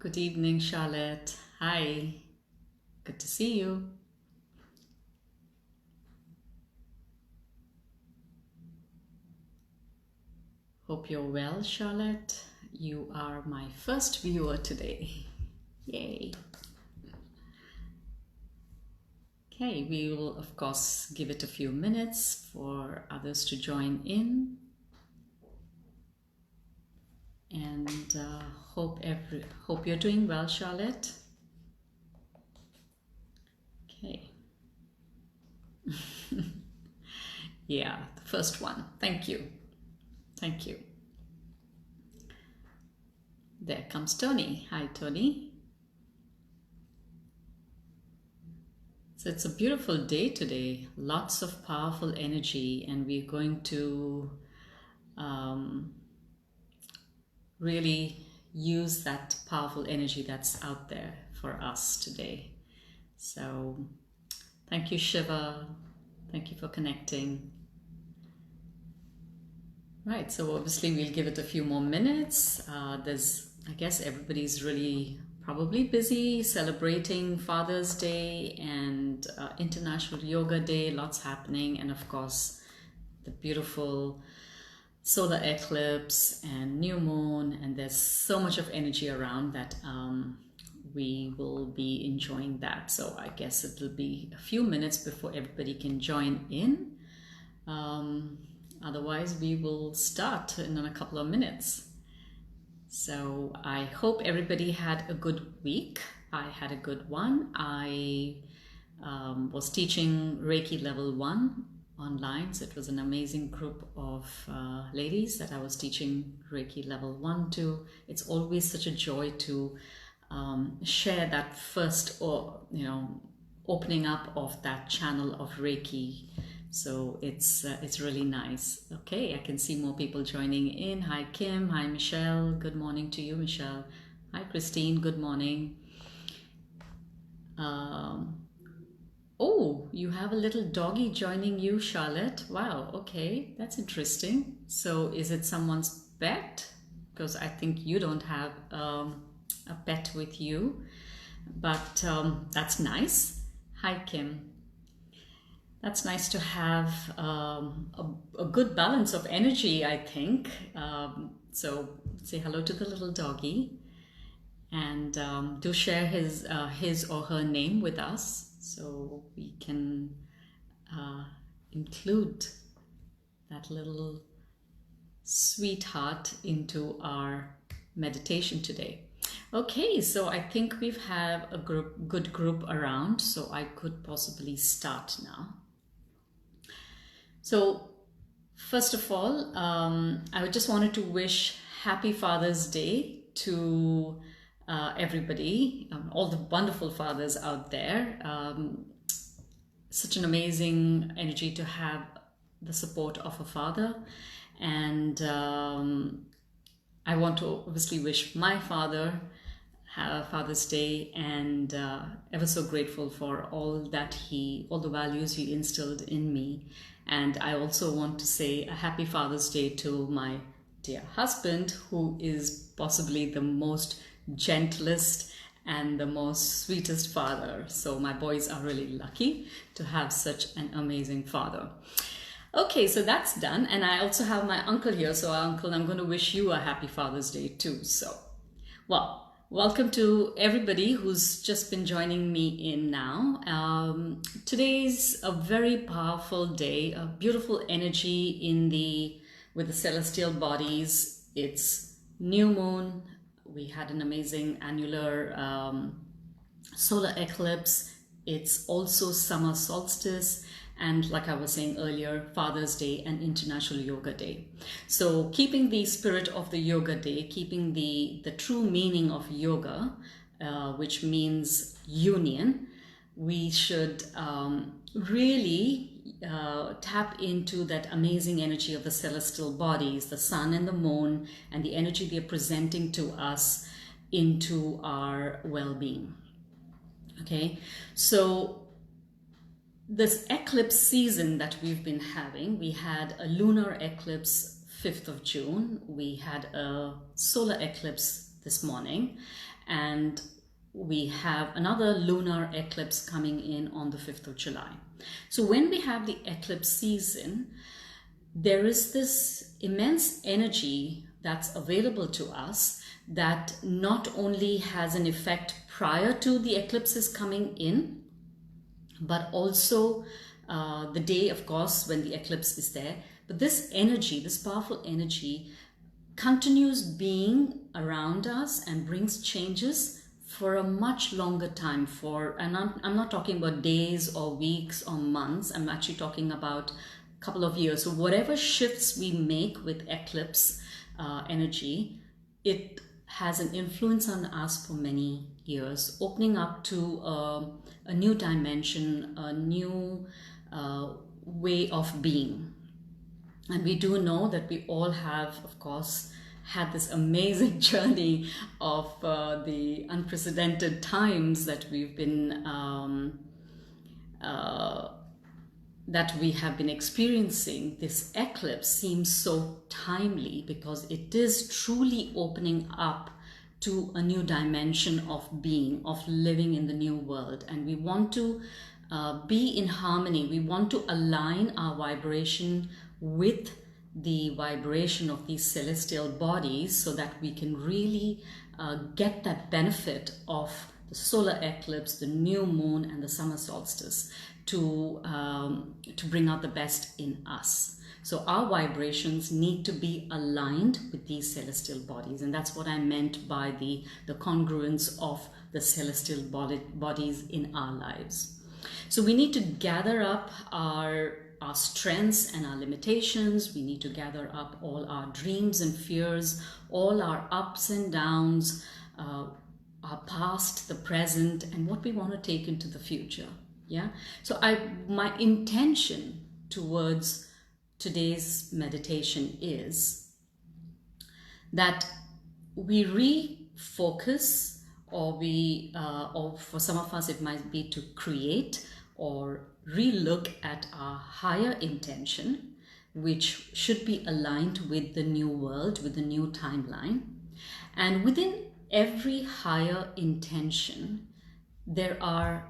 Good evening, Charlotte. Hi, good to see you. Hope you're well, Charlotte. You are my first viewer today. Yay. Okay, we will of course give it a few minutes for others to join in, and hope you're doing well, Charlotte. Okay. Yeah, the first one. Thank you. Thank you. There comes Tony. Hi, Tony. So it's a beautiful day today. Lots of powerful energy, and we're going to really use that powerful energy that's out there for us today. So thank you, Shiva. Thank you for connecting. Right, so obviously we'll give it a few more minutes. I guess everybody's really probably busy celebrating Father's Day and International Yoga Day, lots happening, and of course the beautiful solar eclipse and new moon, and there's so much of energy around that we will be enjoying that. So I guess it'll be a few minutes before everybody can join in. Otherwise we will start in a couple of minutes. So I hope everybody had a good week. I had a good one. I was teaching Reiki level 1 online, so it was an amazing group of ladies that I was teaching Reiki level 1 to. It's always such a joy to share that first, or opening up of that channel of Reiki. So it's really nice. Okay, I can see more people joining in. Hi Kim, hi Michelle, good morning to you, Michelle. Hi Christine, good morning. Oh, you have a little doggy joining you, Charlotte. Wow, okay, that's interesting. So is it someone's pet? Because I think you don't have a pet with you, but that's nice. Hi Kim. That's nice to have a good balance of energy, I think. So say hello to the little doggy, and do share his or her name with us so we can include that little sweetheart into our meditation today. Okay, so I think we've had a good group around, so I could possibly start now. So first of all, I just wanted to wish Happy Father's Day to everybody, all the wonderful fathers out there. Such an amazing energy to have the support of a father, and I want to obviously wish my father Father's Day, and ever so grateful for all the values he instilled in me. And I also want to say a happy Father's Day to my dear husband, who is possibly the most gentlest and the most sweetest father. So my boys are really lucky to have such an amazing father. Okay, so that's done. And I also have my uncle here. So uncle, I'm going to wish you a happy Father's Day too. So, well, welcome to everybody who's just been joining me in now. Today's a very powerful day, a beautiful energy with the celestial bodies. It's new moon. We had an amazing annular solar eclipse. It's also summer solstice. And like I was saying earlier, Father's Day and International Yoga Day. So keeping the spirit of the Yoga Day, keeping the true meaning of yoga, which means union, we should really tap into that amazing energy of the celestial bodies, the sun and the moon, and the energy they're presenting to us into our well-being. Okay, so this eclipse season that we've been having, we had a lunar eclipse 5th of June, we had a solar eclipse this morning, and we have another lunar eclipse coming in on the 5th of July. So when we have the eclipse season, there is this immense energy that's available to us that not only has an effect prior to the eclipses coming in, but also the day, of course, when the eclipse is there. But this energy, this powerful energy, continues being around us and brings changes for a much longer time. And I'm not talking about days or weeks or months. I'm actually talking about a couple of years. So whatever shifts we make with eclipse energy, it has an influence on us for many years, opening up to a new dimension, a new way of being. And we do know that we all have, of course, had this amazing journey of the unprecedented times that we've been that we have been experiencing. This eclipse seems so timely because it is truly opening up to a new dimension of being, of living in the new world. And we want to be in harmony. We want to align our vibration with the vibration of these celestial bodies so that we can really get that benefit of the solar eclipse, the new moon, and the summer solstice to bring out the best in us. So our vibrations need to be aligned with these celestial bodies, and that's what I meant by the congruence of the celestial bodies in our lives. So we need to gather up our strengths and our limitations. We need to gather up all our dreams and fears, all our ups and downs, our past, the present, and what we want to take into the future. Yeah. So my intention towards today's meditation is that we refocus, or for some of us it might be to create or relook at our higher intention, which should be aligned with the new world, with the new timeline. And within every higher intention, there are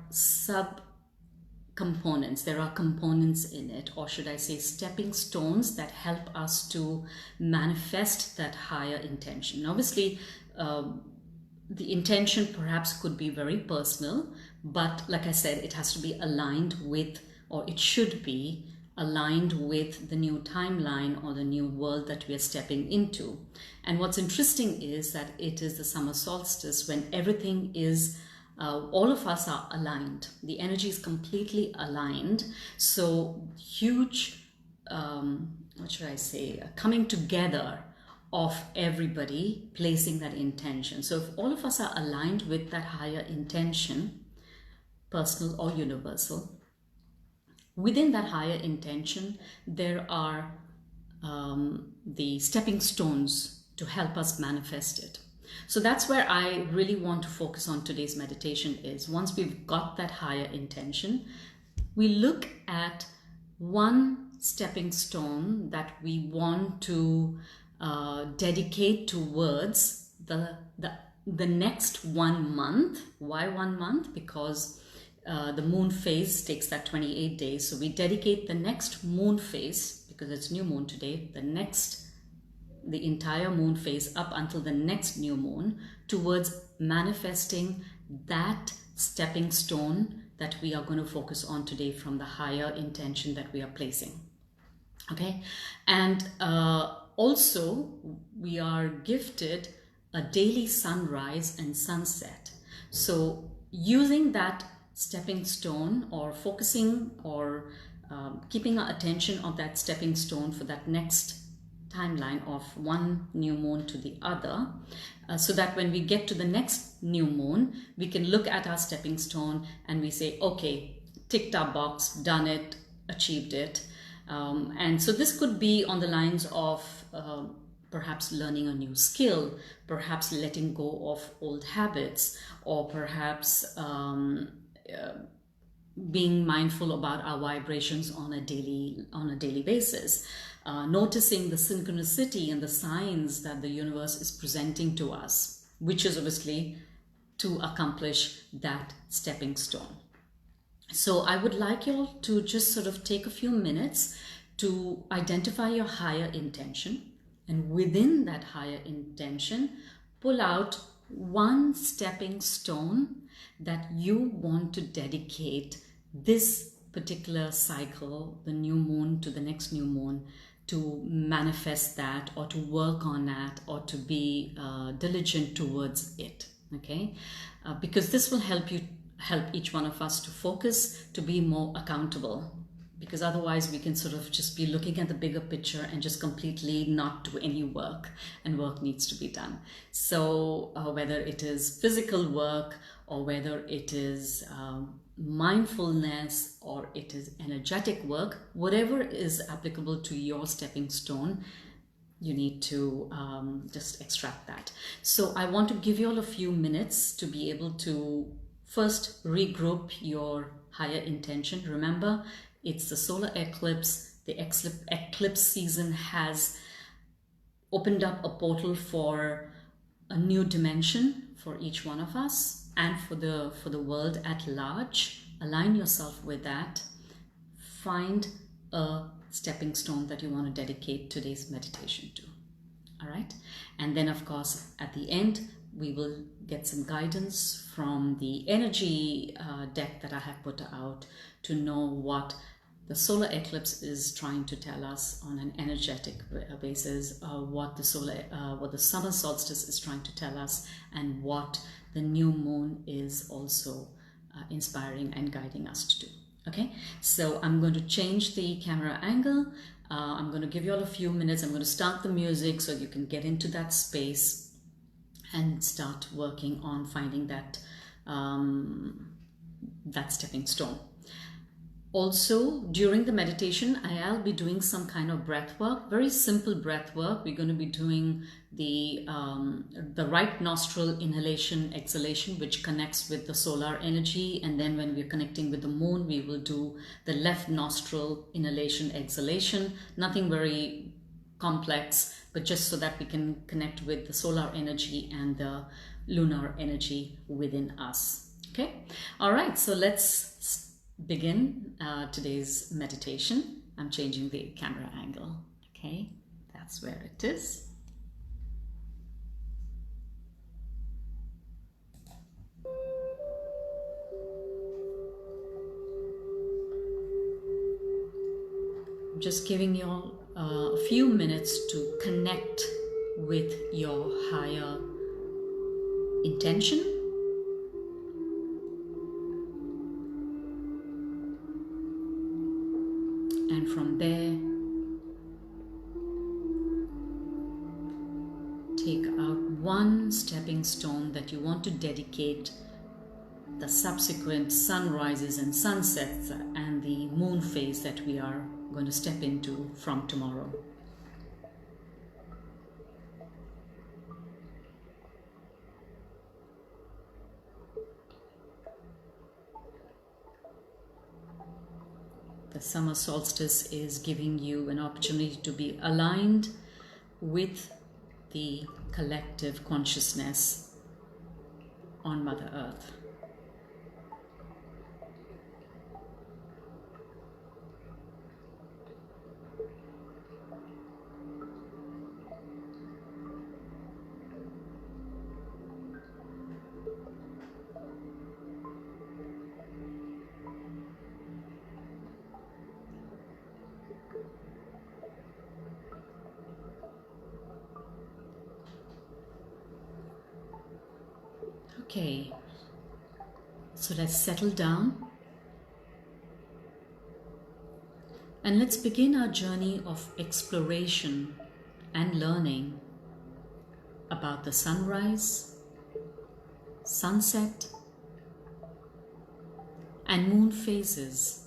components, there are components in it, or should I say stepping stones that help us to manifest that higher intention. Obviously, the intention perhaps could be very personal, but like I said, it has to be aligned with, or it should be aligned with the new timeline or the new world that we are stepping into. And what's interesting is that it is the summer solstice when everything is all of us are aligned. The energy is completely aligned. So huge, what should I say, coming together of everybody placing that intention. So if all of us are aligned with that higher intention, personal or universal, within that higher intention, there are the stepping stones to help us manifest it. So that's where I really want to focus on today's meditation is, once we've got that higher intention, we look at one stepping stone that we want to dedicate towards the next 1 month. Why 1 month? Because the moon phase takes that 28 days. So we dedicate the next moon phase, because it's new moon today, the entire moon phase up until the next new moon, towards manifesting that stepping stone that we are going to focus on today from the higher intention that we are placing. Okay. And also we are gifted a daily sunrise and sunset. So using that stepping stone, or focusing, or keeping our attention on that stepping stone for that next timeline of one new moon to the other, so that when we get to the next new moon, we can look at our stepping stone and we say, okay, ticked our box, done it, achieved it. And so this could be on the lines of perhaps learning a new skill, perhaps letting go of old habits, or perhaps being mindful about our vibrations on a daily basis, noticing the synchronicity and the signs that the universe is presenting to us, which is obviously to accomplish that stepping stone. So I would like you all to just sort of take a few minutes to identify your higher intention, and within that higher intention, pull out one stepping stone that you want to dedicate this particular cycle, the new moon to the next new moon, to manifest that, or to work on that, or to be diligent towards it. Okay, because this will help each one of us to focus, to be more accountable, because otherwise we can sort of just be looking at the bigger picture and just completely not do any work, and work needs to be done. So whether it is physical work, or whether it is mindfulness, or it is energetic work, whatever is applicable to your stepping stone, you need to just extract that. So I want to give you all a few minutes to be able to first regroup your higher intention. Remember, it's the solar eclipse. The eclipse season has opened up a portal for a new dimension for each one of us and for the world at large. Align yourself with that. Find a stepping stone that you want to dedicate today's meditation to. All right, and then of course at the end we will get some guidance from the energy deck that I have put out to know what the solar eclipse is trying to tell us on an energetic basis, what the summer solstice is trying to tell us, and what the new moon is also inspiring and guiding us to do. Okay, so I'm going to change the camera angle. I'm going to give you all a few minutes. I'm going to start the music so you can get into that space and start working on finding that that stepping stone. Also, during the meditation, I'll be doing some kind of breath work, very simple breath work. We're going to be doing the right nostril inhalation, exhalation, which connects with the solar energy. And then when we're connecting with the moon, we will do the left nostril inhalation, exhalation. Nothing very complex, but just so that we can connect with the solar energy and the lunar energy within us. Okay. All right. So let's begin today's meditation. I'm changing the camera angle. Okay, that's where it is. I'm just giving you all a few minutes to connect with your higher intention. And from there, take out one stepping stone that you want to dedicate the subsequent sunrises and sunsets and the moon phase that we are going to step into from tomorrow. The summer solstice is giving you an opportunity to be aligned with the collective consciousness on Mother Earth. Okay, so let's settle down and let's begin our journey of exploration and learning about the sunrise, sunset, and moon phases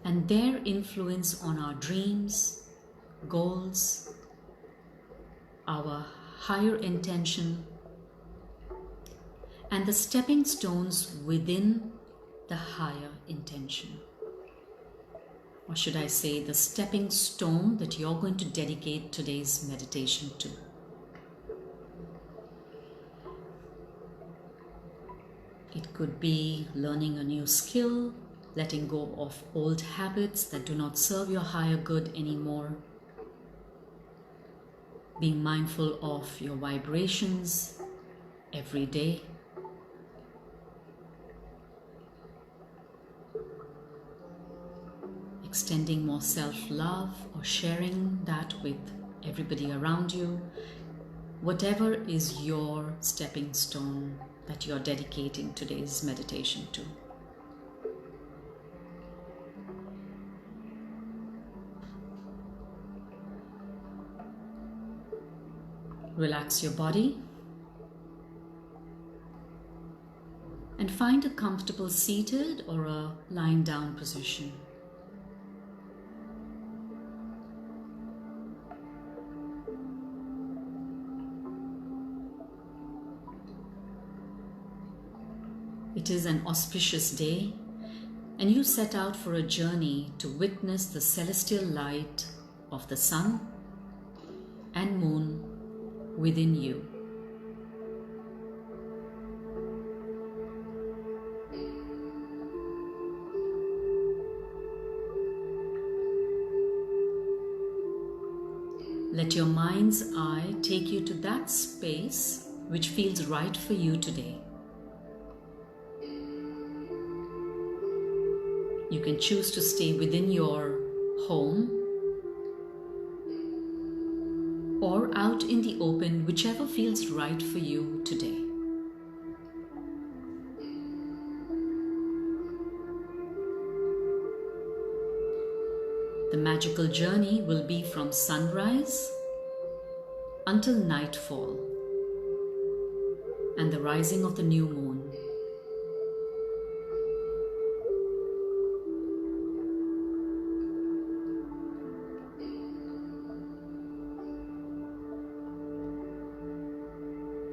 and their influence on our dreams, goals, our higher intention, and the stepping stones within the higher intention. Or should I say, the stepping stone that you're going to dedicate today's meditation to. It could be learning a new skill, letting go of old habits that do not serve your higher good anymore, being mindful of your vibrations every day, extending more self-love or sharing that with everybody around you, whatever is your stepping stone that you're dedicating today's meditation to. Relax your body and find a comfortable seated or a lying down position. It is an auspicious day, and you set out for a journey to witness the celestial light of the sun and moon within you. Let your mind's eye take you to that space which feels right for you today. You can choose to stay within your home or out in the open, whichever feels right for you today. The magical journey will be from sunrise until nightfall and the rising of the new moon.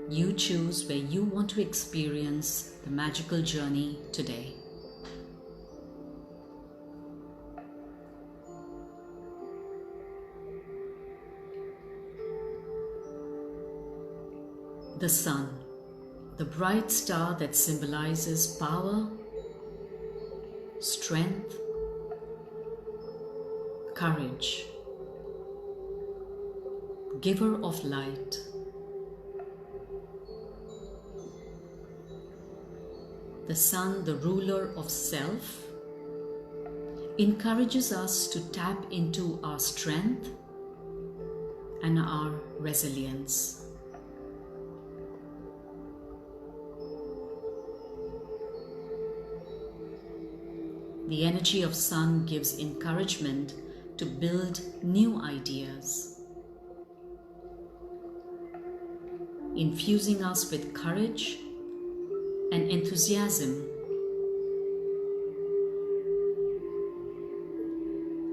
You choose where you want to experience the magical journey today. The sun, the bright star that symbolizes power, strength, courage, giver of light. The sun, the ruler of self, encourages us to tap into our strength and our resilience. The energy of sun gives encouragement to build new ideas, infusing us with courage and enthusiasm,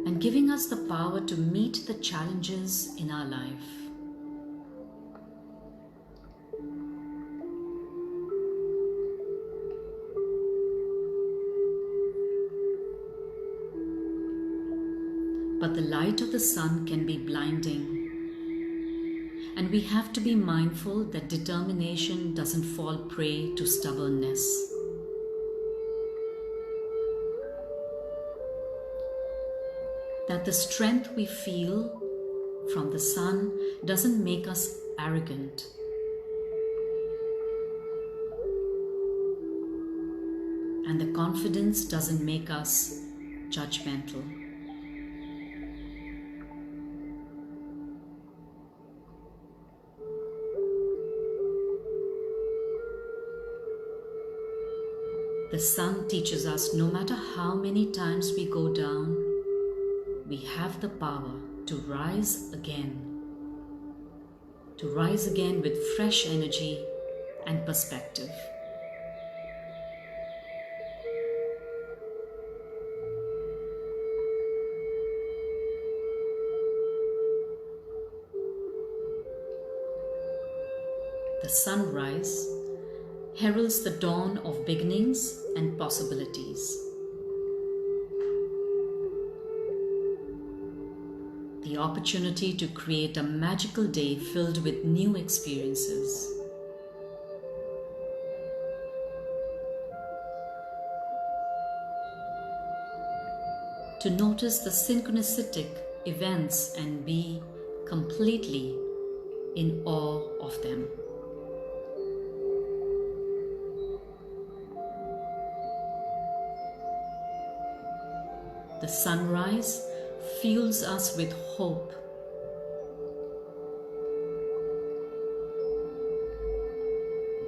and giving us the power to meet the challenges in our life. But the light of the sun can be blinding, and we have to be mindful that determination doesn't fall prey to stubbornness. That the strength we feel from the sun doesn't make us arrogant. And the confidence doesn't make us judgmental. The sun teaches us no matter how many times we go down, we have the power to rise again with fresh energy and perspective. The sunrise heralds the dawn of beginnings and possibilities. The opportunity to create a magical day filled with new experiences. to notice the synchronistic events and be completely in awe of them. The sunrise fuels us with hope,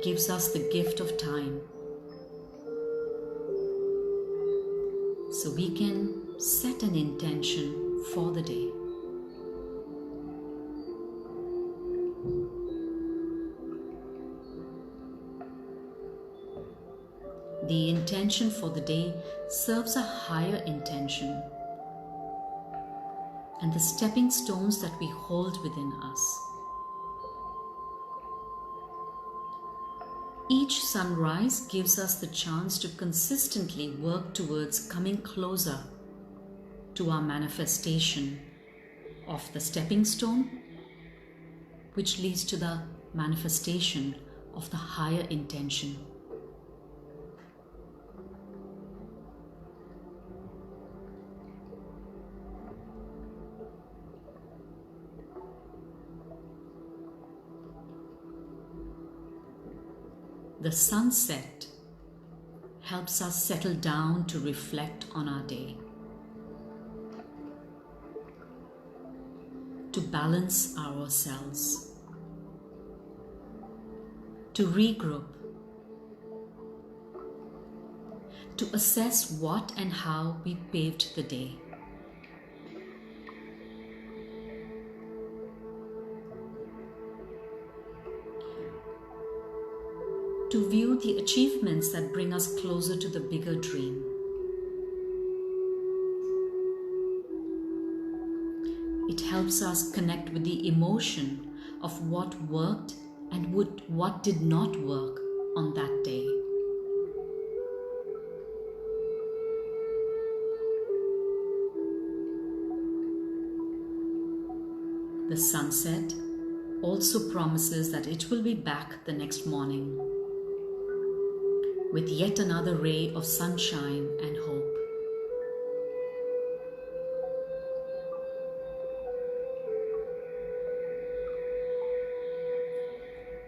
gives us the gift of time, so we can set an intention for the day. The intention for the day serves a higher intention and the stepping stones that we hold within us. Each sunrise gives us the chance to consistently work towards coming closer to our manifestation of the stepping stone, which leads to the manifestation of the higher intention. The sunset helps us settle down to reflect on our day, to balance ourselves, to regroup, to assess what and how we paved the day. To view the achievements that bring us closer to the bigger dream. It helps us connect with the emotion of what worked and what did not work on that day. The sunset also promises that it will be back the next morning with yet another ray of sunshine and hope.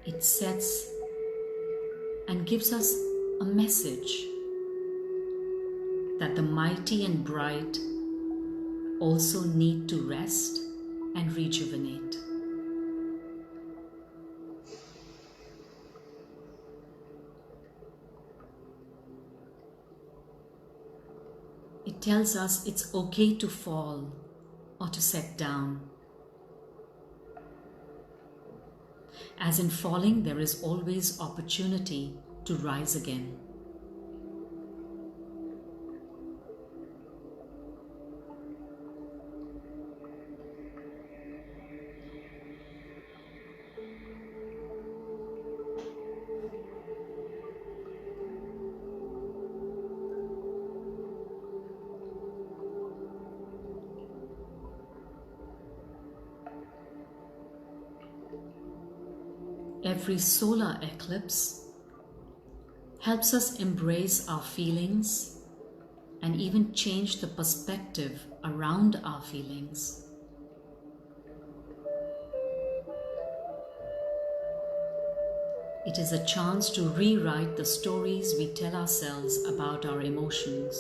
It sets and gives us a message that the mighty and bright also need to rest and rejuvenate. It tells us it's okay to fall or to set down. As in falling, there is always opportunity to rise again. Every solar eclipse helps us embrace our feelings and even change the perspective around our feelings. It is a chance to rewrite the stories we tell ourselves about our emotions.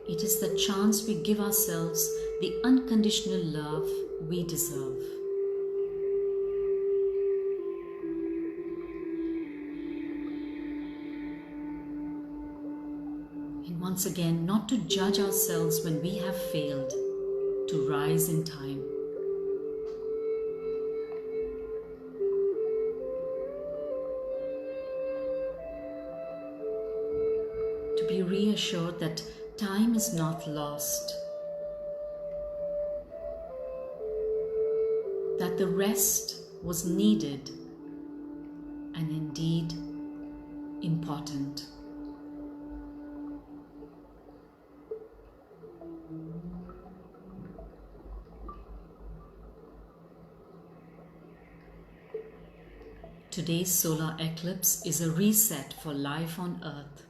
It is the chance we give ourselves the unconditional love we deserve. And once again, not to judge ourselves when we have failed, to rise in time. To be reassured that time is not lost, that the rest was needed and indeed important. Today's solar eclipse is a reset for life on Earth.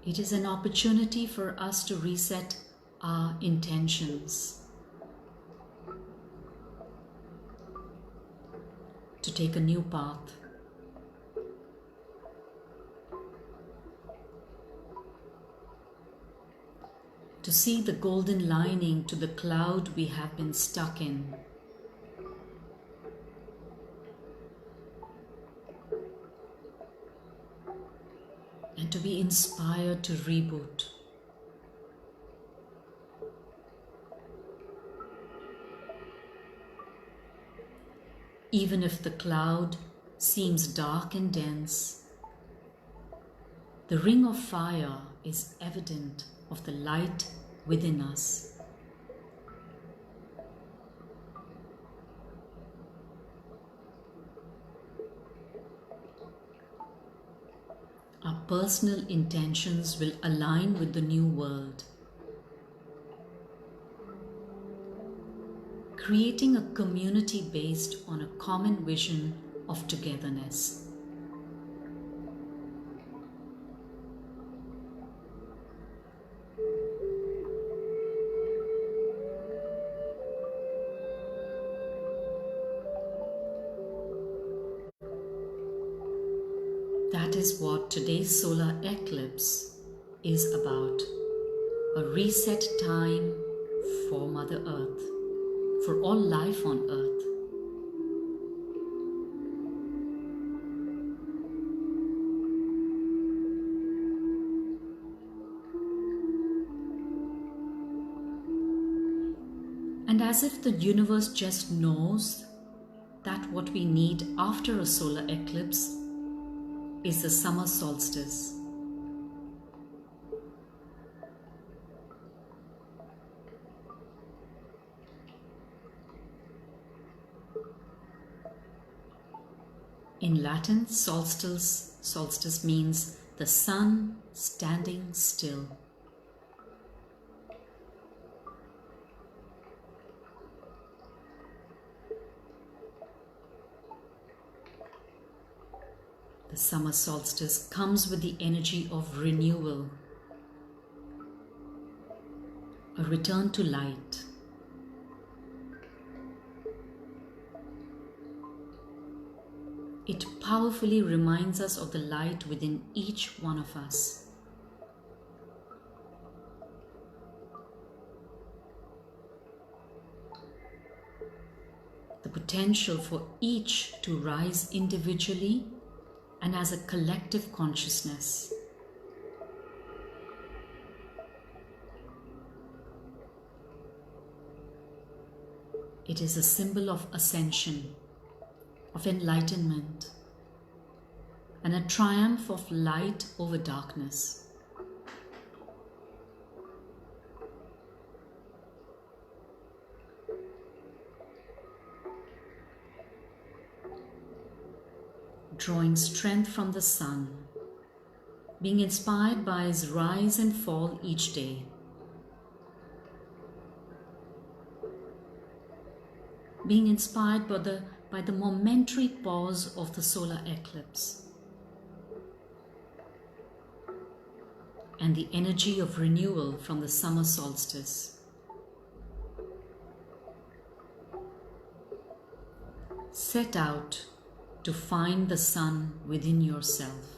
It is an opportunity for us to reset our intentions, to take a new path, to see the golden lining to the cloud we have been stuck in. And to be inspired to reboot. Even if the cloud seems dark and dense, the ring of fire is evident of the light within us. Our personal intentions will align with the new world, creating a community based on a common vision of togetherness. That is what today's solar eclipse is about. A reset time for Mother Earth, for all life on Earth. And as if the universe just knows that what we need after a solar eclipse is the summer solstice. In Latin, solstice means the sun standing still. The summer solstice comes with the energy of renewal, a return to light. It powerfully reminds us of the light within each one of us. The potential for each to rise individually and as a collective consciousness. It is a symbol of ascension, of enlightenment, and a triumph of light over darkness. Drawing strength from the sun, being inspired by his rise and fall each day. Being inspired by the momentary pause of the solar eclipse and the energy of renewal from the summer solstice. Set out to find the sun within yourself.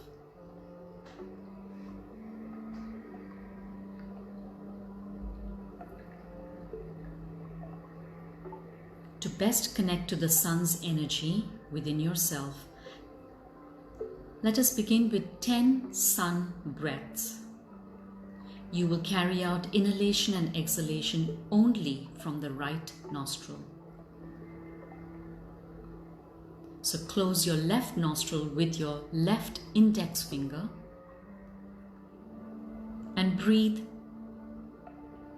To best connect to the sun's energy within yourself, let us begin with 10 sun breaths. You will carry out inhalation and exhalation only from the right nostril. So close your left nostril with your left index finger and breathe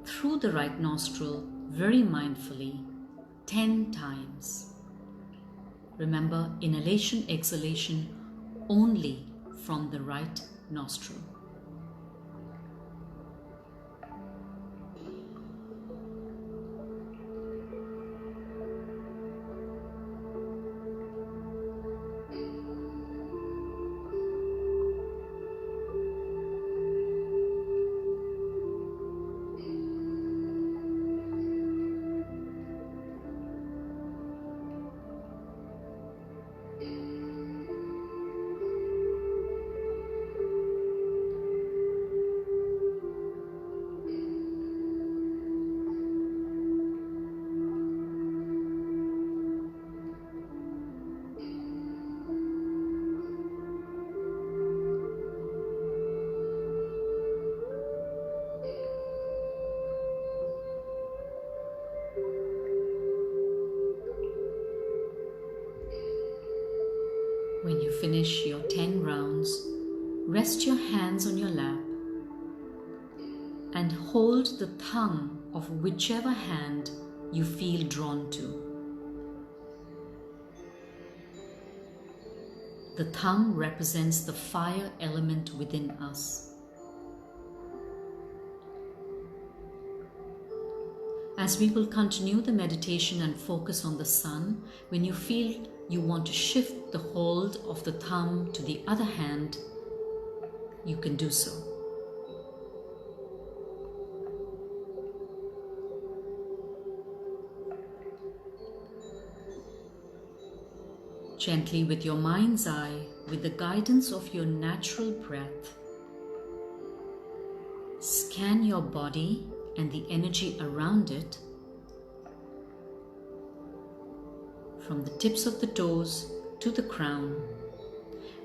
through the right nostril very mindfully 10 times. Remember, inhalation, exhalation only from the right nostril. When you finish your 10 rounds, rest your hands on your lap and hold the thumb of whichever hand you feel drawn to. The thumb represents the fire element within us. As we will continue the meditation and focus on the sun, when you feel you want to shift the hold of the thumb to the other hand, you can do so. Gently, with your mind's eye, with the guidance of your natural breath, scan your body and the energy around it from the tips of the toes to the crown,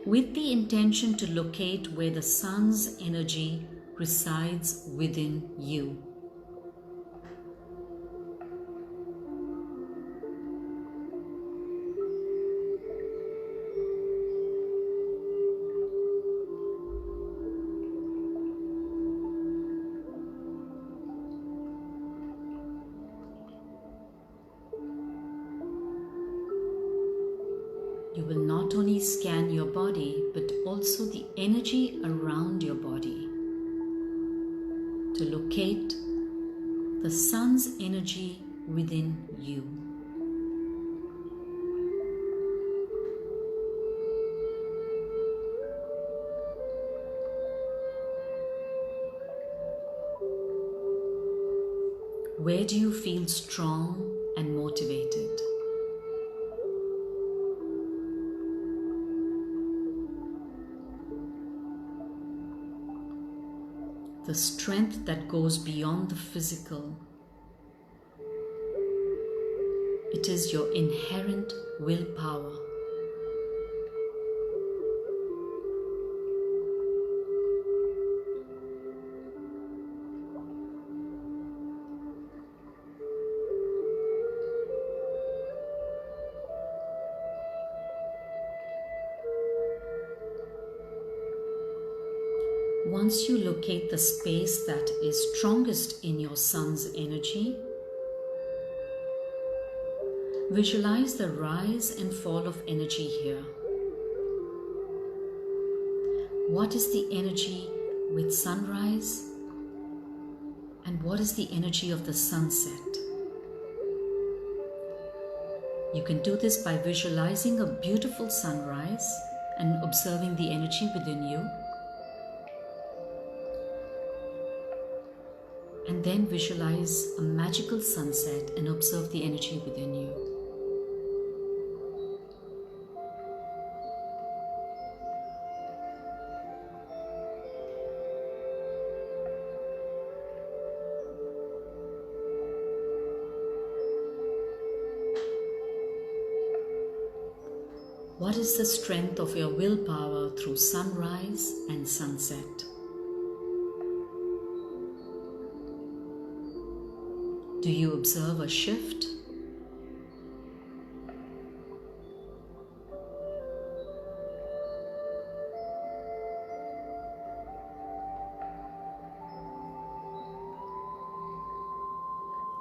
with the intention to locate where the sun's energy resides within you. You will not only scan your body, but also the energy around your body to locate the sun's energy within you. Where do you feel strong and motivated? The strength that goes beyond the physical. It is your inherent willpower. Once you locate the space that is strongest in your sun's energy, visualize the rise and fall of energy here. What is the energy with sunrise? And what is the energy of the sunset? You can do this by visualizing a beautiful sunrise and observing the energy within you. And then visualize a magical sunset and observe the energy within you. What is the strength of your willpower through sunrise and sunset? Do you observe a shift?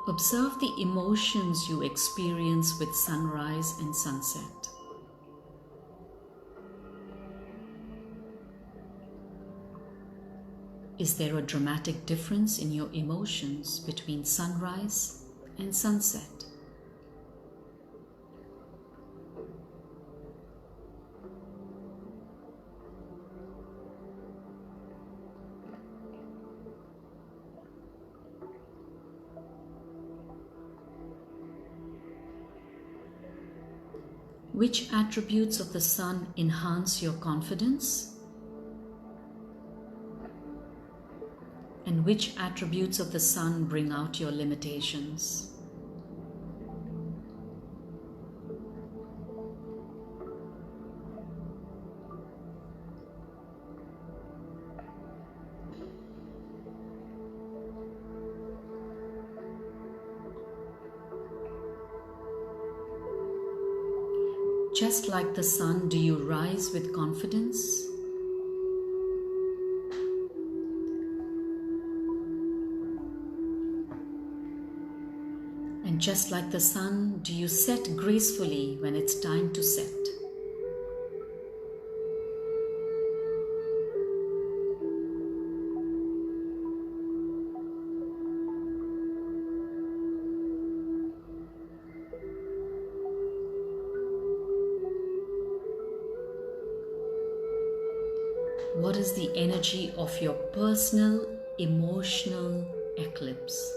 Observe the emotions you experience with sunrise and sunset. Is there a dramatic difference in your emotions between sunrise and sunset? Which attributes of the sun enhance your confidence? And which attributes of the sun bring out your limitations? Just like the sun, do you rise with confidence? And just like the sun, do you set gracefully when it's time to set? What is the energy of your personal emotional eclipse?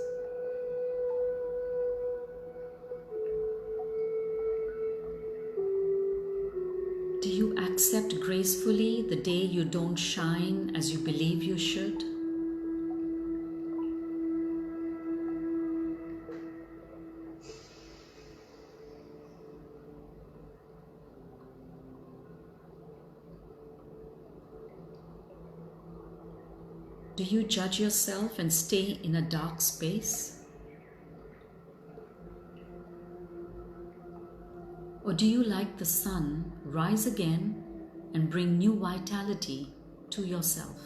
Do you accept gracefully the day you don't shine as you believe you should? Do you judge yourself and stay in a dark space? Or do you, like the sun, rise again and bring new vitality to yourself?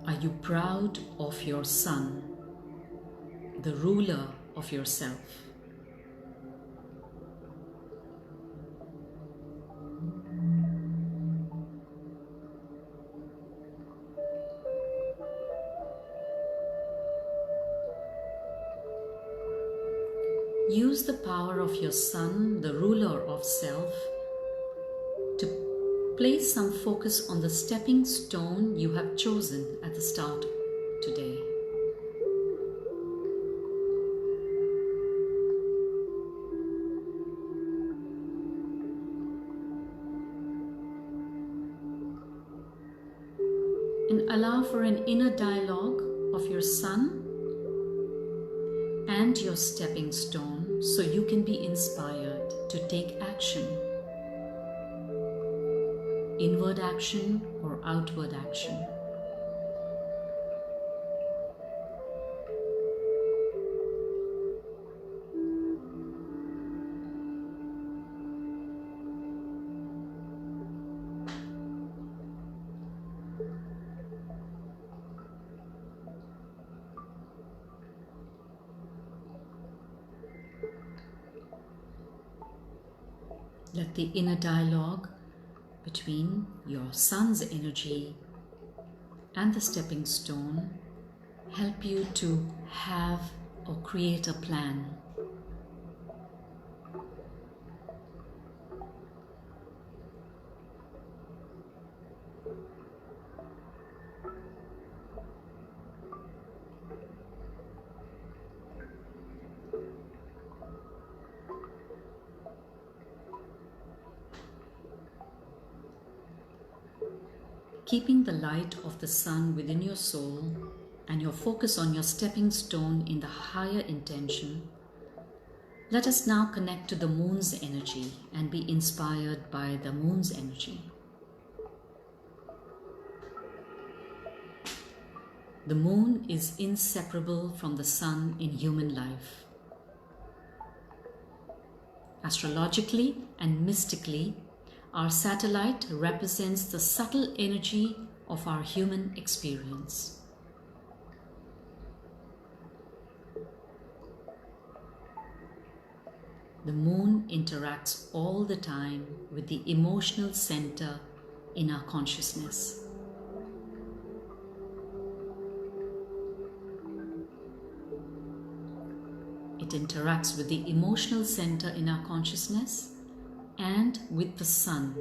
Are you proud of your sun, the ruler of yourself? Use the power of your sun, the ruler of self, to place some focus on the stepping stone you have chosen at the start today. And allow for an inner dialogue of your sun and your stepping stone so you can be inspired to take action. Inward action or outward action. Let the inner dialogue between your sun's energy and the stepping stone help you to have or create a plan. Keeping the light of the sun within your soul and your focus on your stepping stone in the higher intention, let us now connect to the moon's energy and be inspired by the moon's energy. The moon is inseparable from the sun in human life. Astrologically and mystically, Our satellite represents the subtle energy of our human experience. The moon interacts all the time with the emotional center in our consciousness. It interacts with the emotional center in our consciousness and with the sun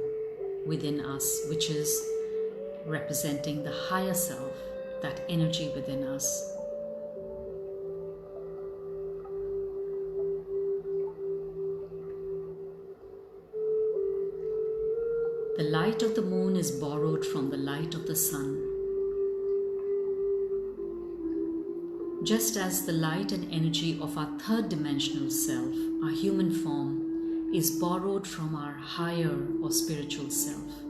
within us, which is representing the higher self, that energy within us. The light of the moon is borrowed from the light of the sun. Just as the light and energy of our third dimensional self, our human form, is borrowed from our higher or spiritual self.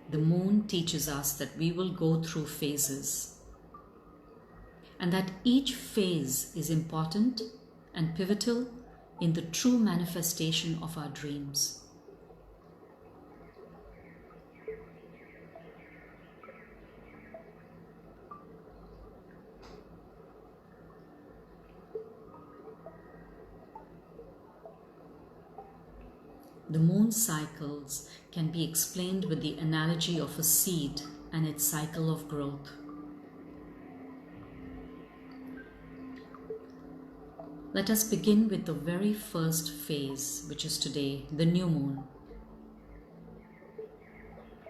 The moon teaches us that we will go through phases, and that each phase is important and pivotal in the true manifestation of our dreams. The moon cycles can be explained with the analogy of a seed and its cycle of growth. Let us begin with the very first phase, which is today, the new moon.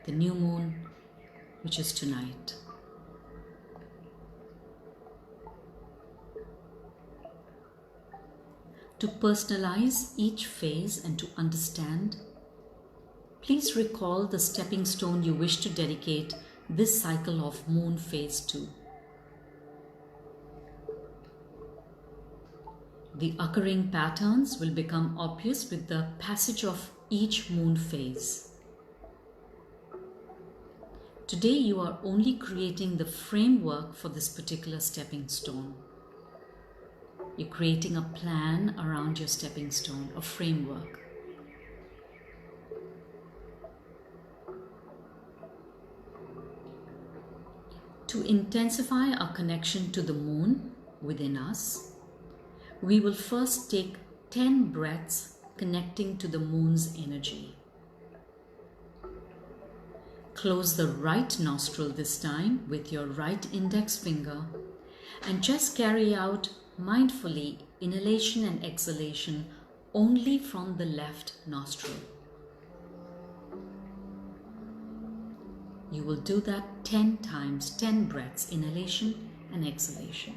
The new moon, which is tonight. To personalize each phase and to understand, please recall the stepping stone you wish to dedicate this cycle of moon phase to. The occurring patterns will become obvious with the passage of each moon phase. Today you are only creating the framework for this particular stepping stone. You're creating a plan around your stepping stone, a framework. To intensify our connection to the moon within us, we will first take 10 breaths connecting to the moon's energy. Close the right nostril this time with your right index finger and just carry out mindfully inhalation and exhalation only from the left nostril. You will do that 10 times, 10 breaths, inhalation and exhalation.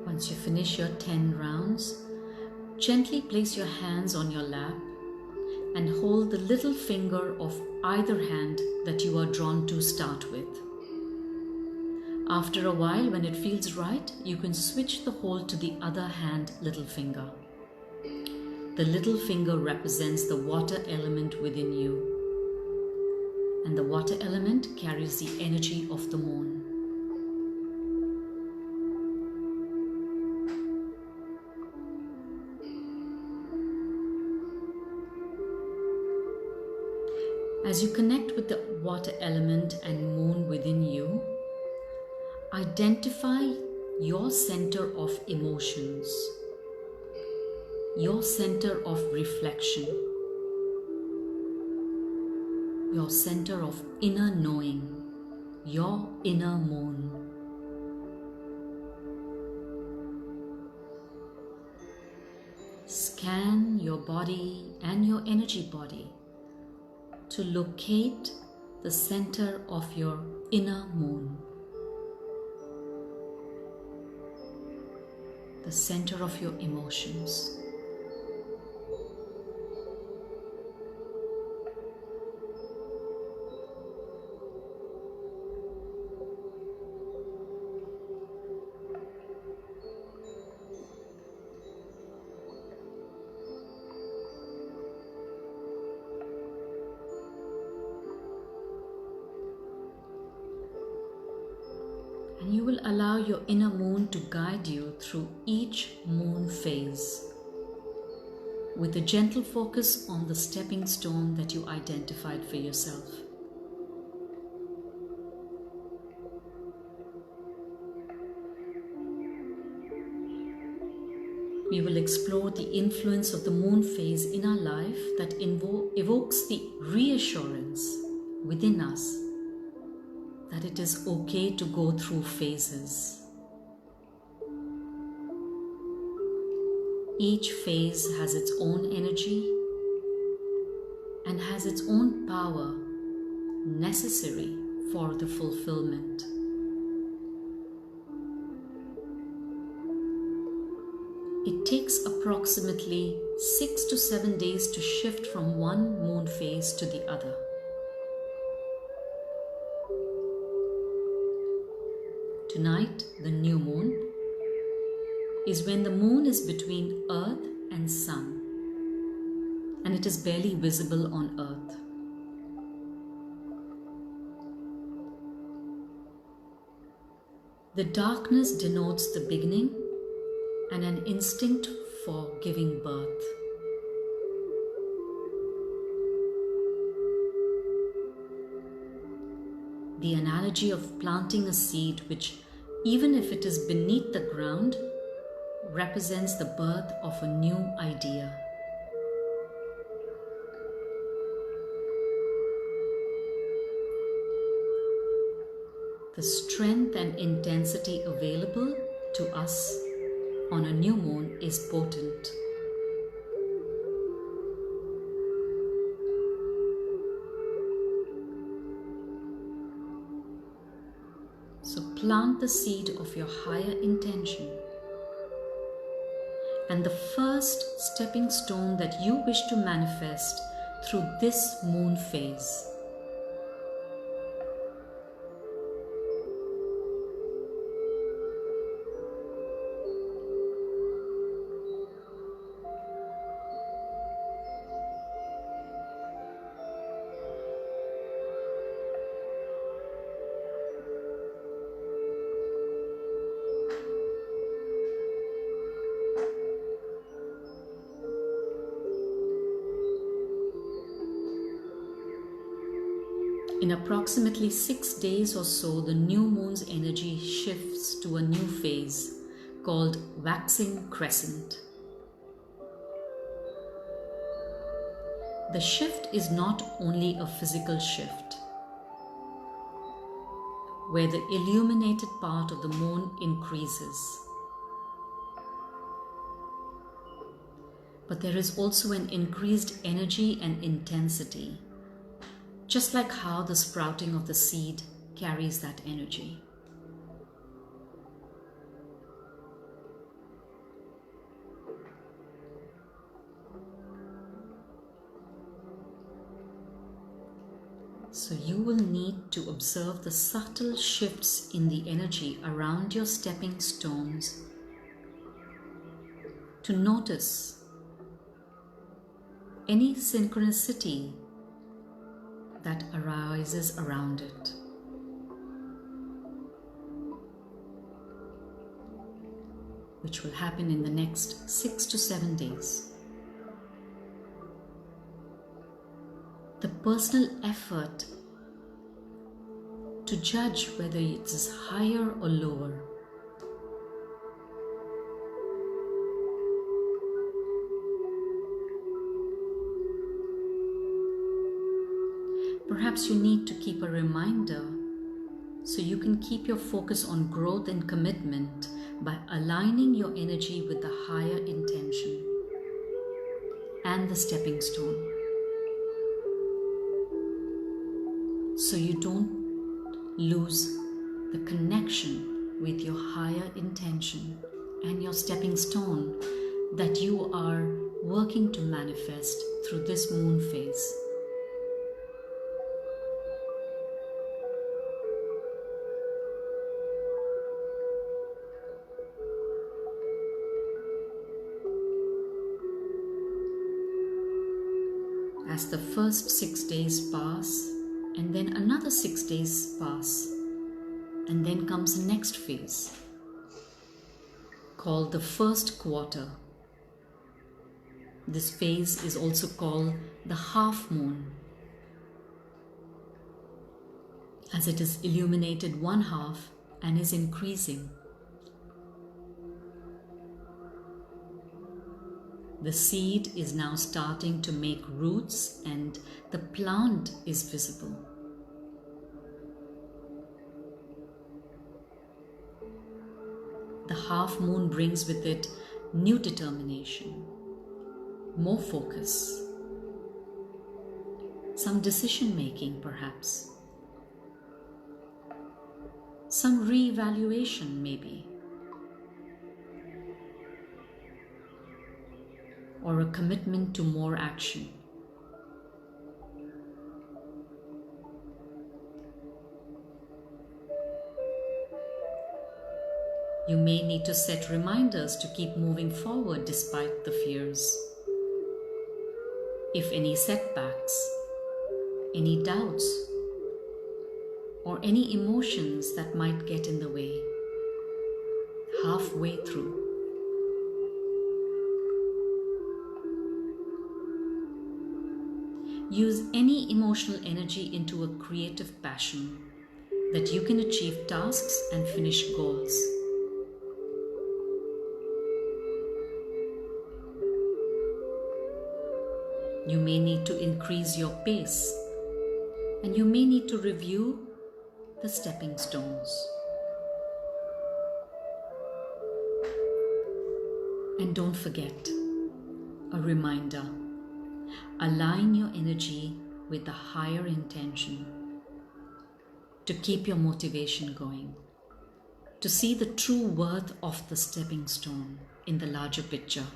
Once you finish your 10 rounds, gently place your hands on your lap and hold the little finger of either hand that you are drawn to start with. After a while, when it feels right, you can switch the hold to the other hand little finger. The little finger represents the water element within you, and the water element carries the energy of the moon. As you connect with the water element and moon within you, identify your center of emotions, your center of reflection, your center of inner knowing. your inner moon. Scan your body and your energy body to locate the center of your inner moon, the center of your emotions. And you will allow your inner moon to guide you through each moon phase with a gentle focus on the stepping stone that you identified for yourself. We will explore the influence of the moon phase in our life that evokes the reassurance within us that it is okay to go through phases. Each phase has its own energy and has its own power necessary for the fulfillment. It takes approximately 6 to 7 days to shift from one moon phase to the other. Tonight, the new moon, is when the moon is between Earth and Sun, and it is barely visible on Earth. The darkness denotes the beginning and an instinct for giving birth. The analogy of planting a seed which, even if it is beneath the ground, represents the birth of a new idea. The strength and intensity available to us on a new moon is potent. So plant the seed of your higher intention and the first stepping stone that you wish to manifest through this moon phase. In approximately 6 days or so, the new moon's energy shifts to a new phase called waxing crescent. The shift is not only a physical shift, where the illuminated part of the moon increases, but there is also an increased energy and intensity, just like how the sprouting of the seed carries that energy. So you will need to observe the subtle shifts in the energy around your stepping stones to notice any synchronicity that arises around it. Which will happen in the next 6 to 7 days. The personal effort to judge whether it is higher or lower perhaps you need to keep a reminder so you can keep your focus on growth and commitment by aligning your energy with the higher intention and the stepping stone. So you don't lose the connection with your higher intention and your stepping stone that you are working to manifest through this moon phase. As the first 6 days pass, and then another 6 days pass, and then comes the next phase called the first quarter. This phase is also called the half moon, as it is illuminated one half and is increasing. The seed is now starting to make roots and the plant is visible. The half moon brings with it new determination, more focus, some decision making perhaps, some re-evaluation maybe, or a commitment to more action. You may need to set reminders to keep moving forward despite the fears. If any setbacks, any doubts, or any emotions that might get in the way, halfway through. Use any emotional energy into a creative passion that you can achieve tasks and finish goals. You may need to increase your pace, and you may need to review the stepping stones. And don't forget, a reminder, align your energy with the higher intention to keep your motivation going, to see the true worth of the stepping stone in the larger picture.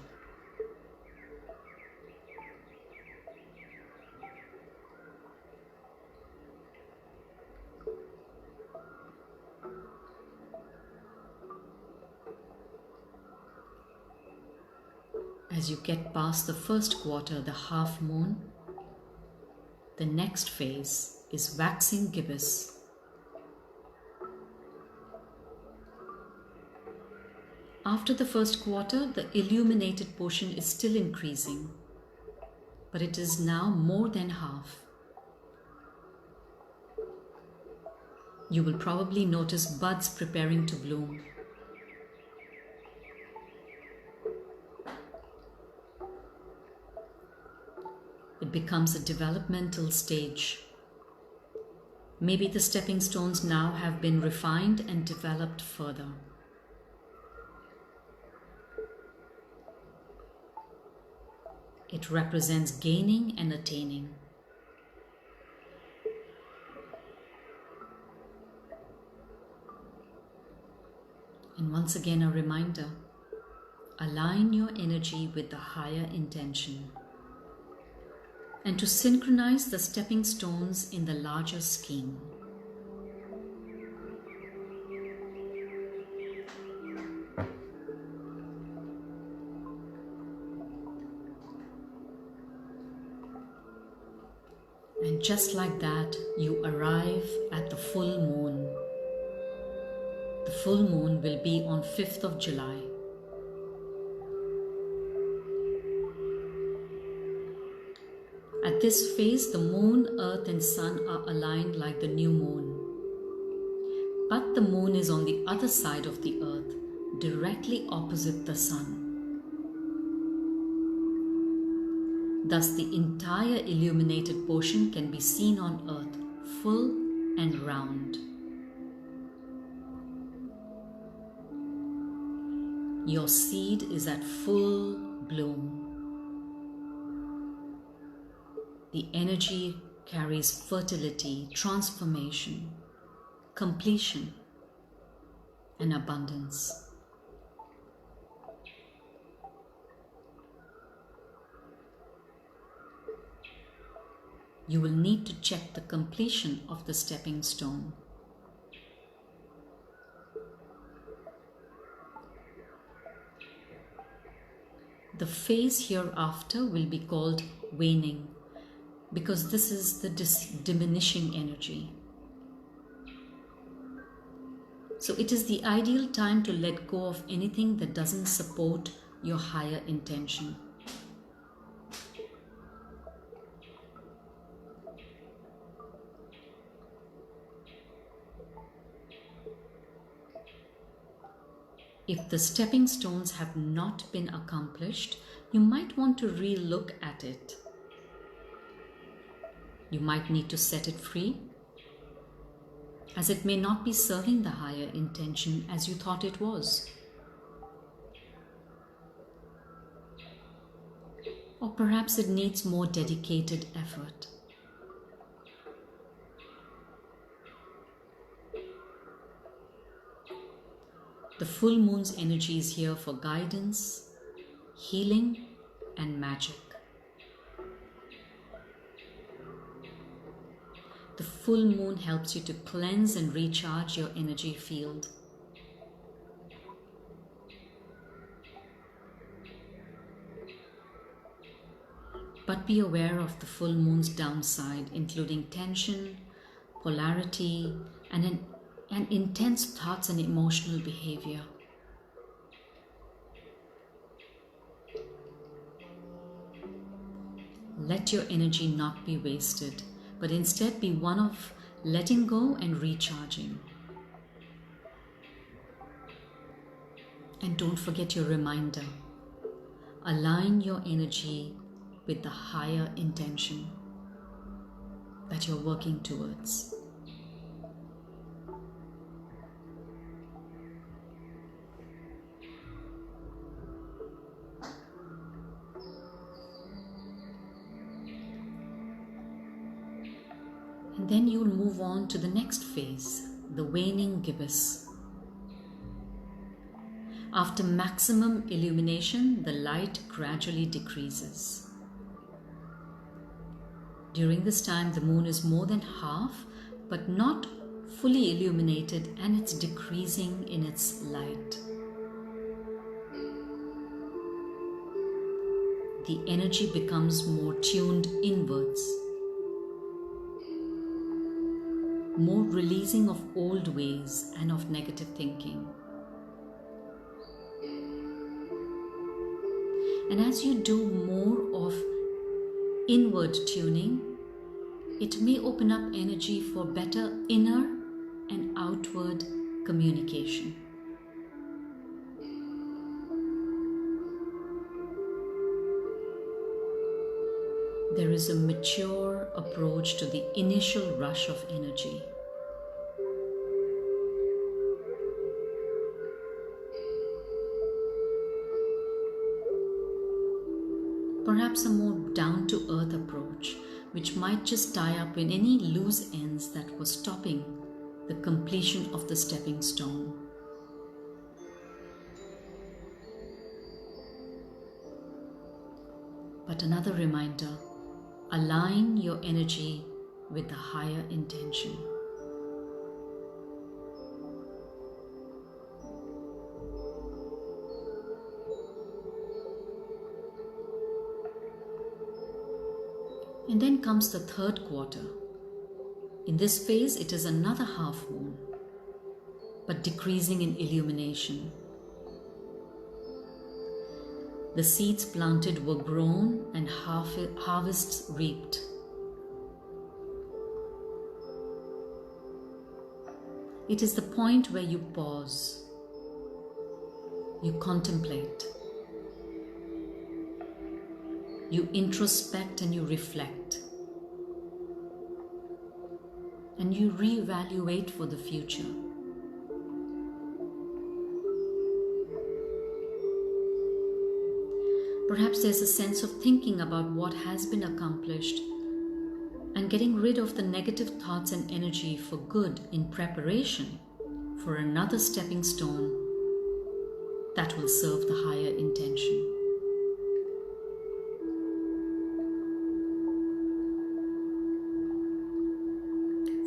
As you get past the first quarter, the half moon, the next phase is waxing gibbous. After the first quarter, the illuminated portion is still increasing, but it is now more than half. You will probably notice buds preparing to bloom. It becomes a developmental stage. Maybe the stepping stones now have been refined and developed further. It represents gaining and attaining. And once again, a reminder, align your energy with the higher intention, and to synchronize the stepping stones in the larger scheme. And just like that, you arrive at the full moon. The full moon will be on 5th of July. At this phase, the moon, earth and sun are aligned like the new moon. But the moon is on the other side of the earth, directly opposite the sun. Thus, the entire illuminated portion can be seen on earth, full and round. Your seed is at full bloom. The energy carries fertility, transformation, completion, and abundance. You will need to check the completion of the stepping stone. The phase hereafter will be called waning, because this is the diminishing energy. So it is the ideal time to let go of anything that doesn't support your higher intention. If the stepping stones have not been accomplished, you might want to re-look at it. You might need to set it free, as it may not be serving the higher intention as you thought it was. Or perhaps it needs more dedicated effort. The full moon's energy is here for guidance, healing, and magic. The full moon helps you to cleanse and recharge your energy field. But be aware of the full moon's downside, including tension, polarity, and intense thoughts and emotional behavior. Let your energy not be wasted, but instead be one of letting go and recharging. And don't forget your reminder. Align your energy with the higher intention that you're working towards. And then you'll move on to the next phase, the waning gibbous. After maximum illumination, the light gradually decreases. During this time, the moon is more than half, but not fully illuminated, and it's decreasing in its light. The energy becomes more tuned inwards, more releasing of old ways and of negative thinking. And as you do more of inward tuning, it may open up energy for better inner and outward communication. There is a mature approach to the initial rush of energy. Perhaps a more down-to-earth approach, which might just tie up in any loose ends that were stopping the completion of the stepping stone. But another reminder, align your energy with the higher intention. And then comes the third quarter. In this phase, it is another half moon, but decreasing in illumination. The seeds planted were grown and harvests reaped. It is the point where you pause, you contemplate, you introspect and you reflect, and you reevaluate for the future. Perhaps there's a sense of thinking about what has been accomplished and getting rid of the negative thoughts and energy for good in preparation for another stepping stone that will serve the higher intention.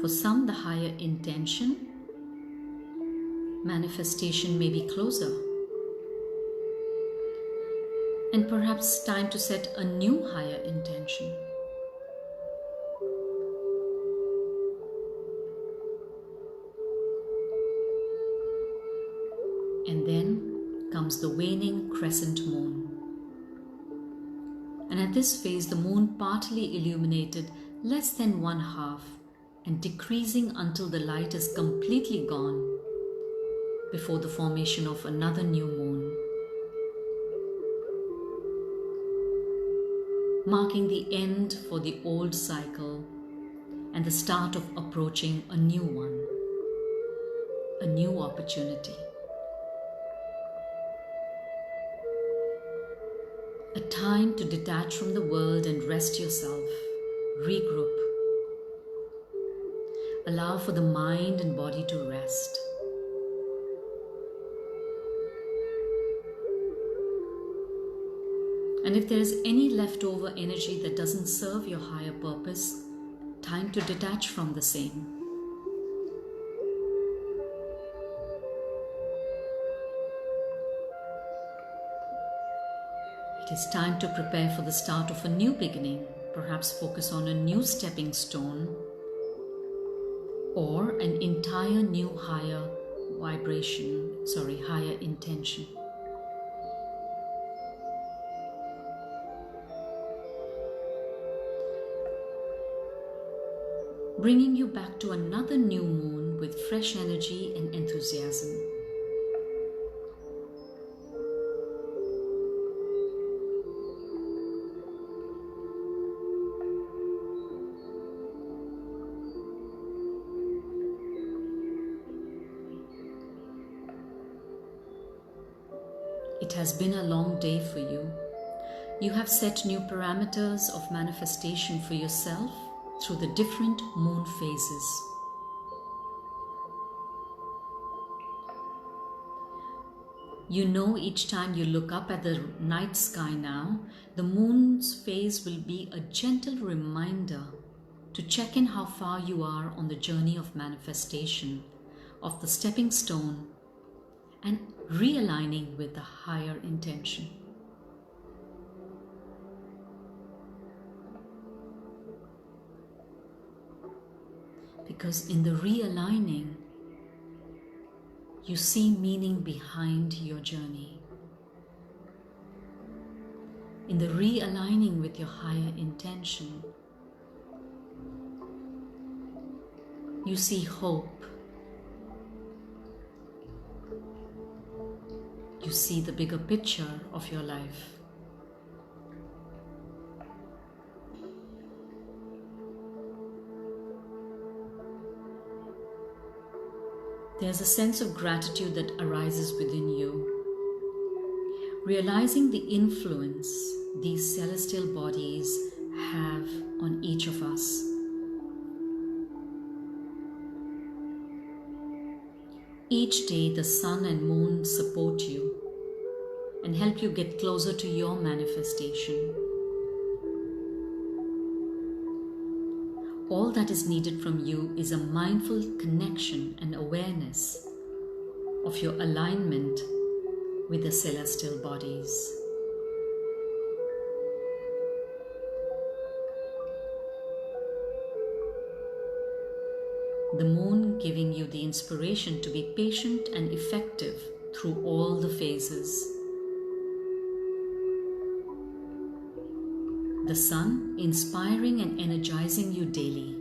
For some, the higher intention, manifestation may be closer. And perhaps time to set a new higher intention. And then comes the waning crescent moon. And at this phase, the moon partly illuminated less than one half and decreasing until the light is completely gone before the formation of another new moon, marking the end for the old cycle and the start of approaching a new one, a new opportunity. A time to detach from the world and rest yourself, regroup. Allow for the mind and body to rest. And if there is any leftover energy that doesn't serve your higher purpose, time to detach from the same. It is time to prepare for the start of a new beginning, perhaps focus on a new stepping stone or an entire new higher higher intention. Bringing you back to another new moon with fresh energy and enthusiasm. It has been a long day for you. You have set new parameters of manifestation for yourself through the different moon phases. You know, each time you look up at the night sky now, the moon's phase will be a gentle reminder to check in how far you are on the journey of manifestation, of the stepping stone, and realigning with the higher intention. Because in the realigning, you see meaning behind your journey. In the realigning with your higher intention, you see hope. You see the bigger picture of your life. There's a sense of gratitude that arises within you, realizing the influence these celestial bodies have on each of us. Each day, the sun and moon support you and help you get closer to your manifestation. All that is needed from you is a mindful connection and awareness of your alignment with the celestial bodies. The moon giving you the inspiration to be patient and effective through all the phases. The sun inspiring and energizing you daily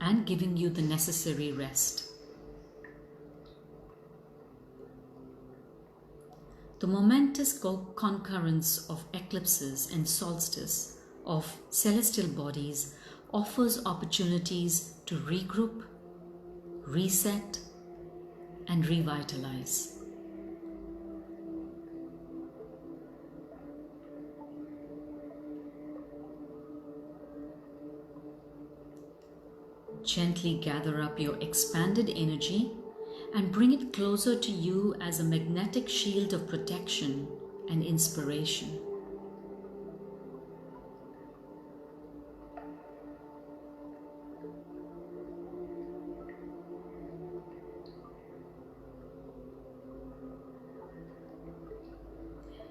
and giving you the necessary rest. The momentous concurrence of eclipses and solstice of celestial bodies offers opportunities to regroup, reset, and revitalize. Gently gather up your expanded energy and bring it closer to you as a magnetic shield of protection and inspiration.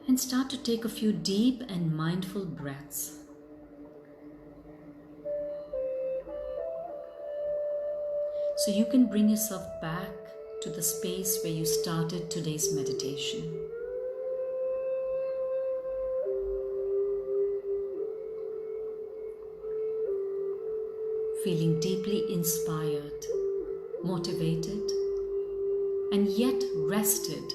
And start to take a few deep and mindful breaths. So you can bring yourself back to the space where you started today's meditation. Feeling deeply inspired, motivated, and yet rested.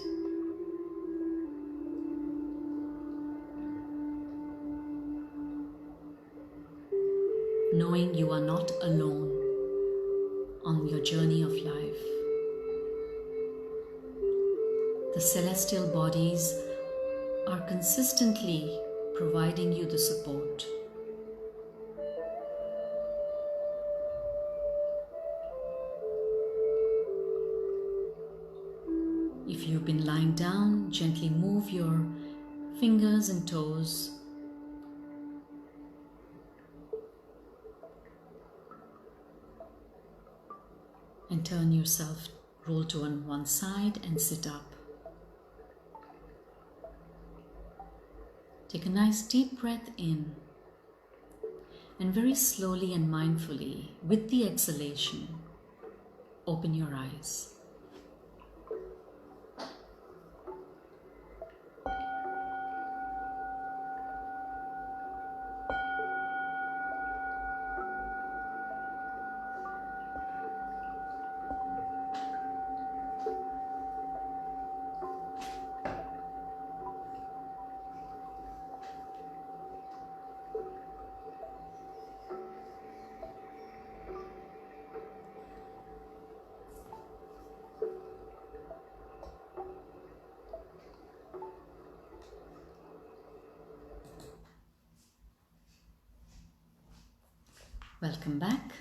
Knowing you are not alone on your journey of life. The celestial bodies are consistently providing you the support. If you've been lying down, gently move your fingers and toes. And turn yourself, roll to one side and sit up. Take a nice deep breath in. And very slowly and mindfully, with the exhalation, open your eyes. Welcome back.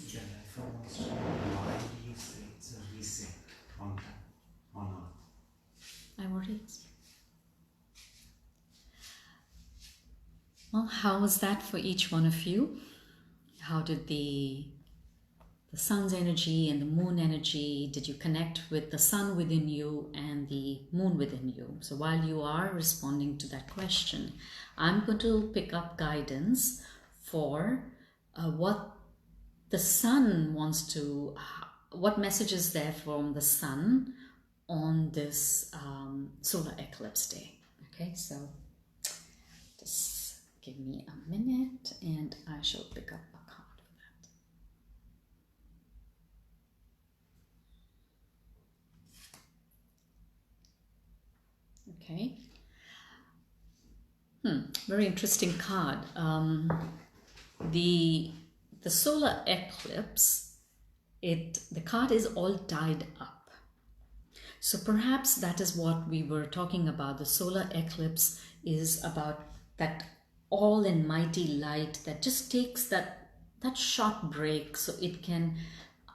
Jennifer wants to know why it's a reset on Earth. I already explained. Well, how was that for each one of you? How did the sun's energy and the moon energy, did you connect with the sun within you and the moon within you? So while you are responding to that question, I'm going to pick up guidance for what the sun wants to, what message is there from the sun on this solar eclipse day. Okay, so just give me a minute and I shall pick up a card for that. Okay. Very interesting card. The solar eclipse, the card is all tied up. So perhaps that is what we were talking about. The solar eclipse is about that all and mighty light that just takes that short break so it can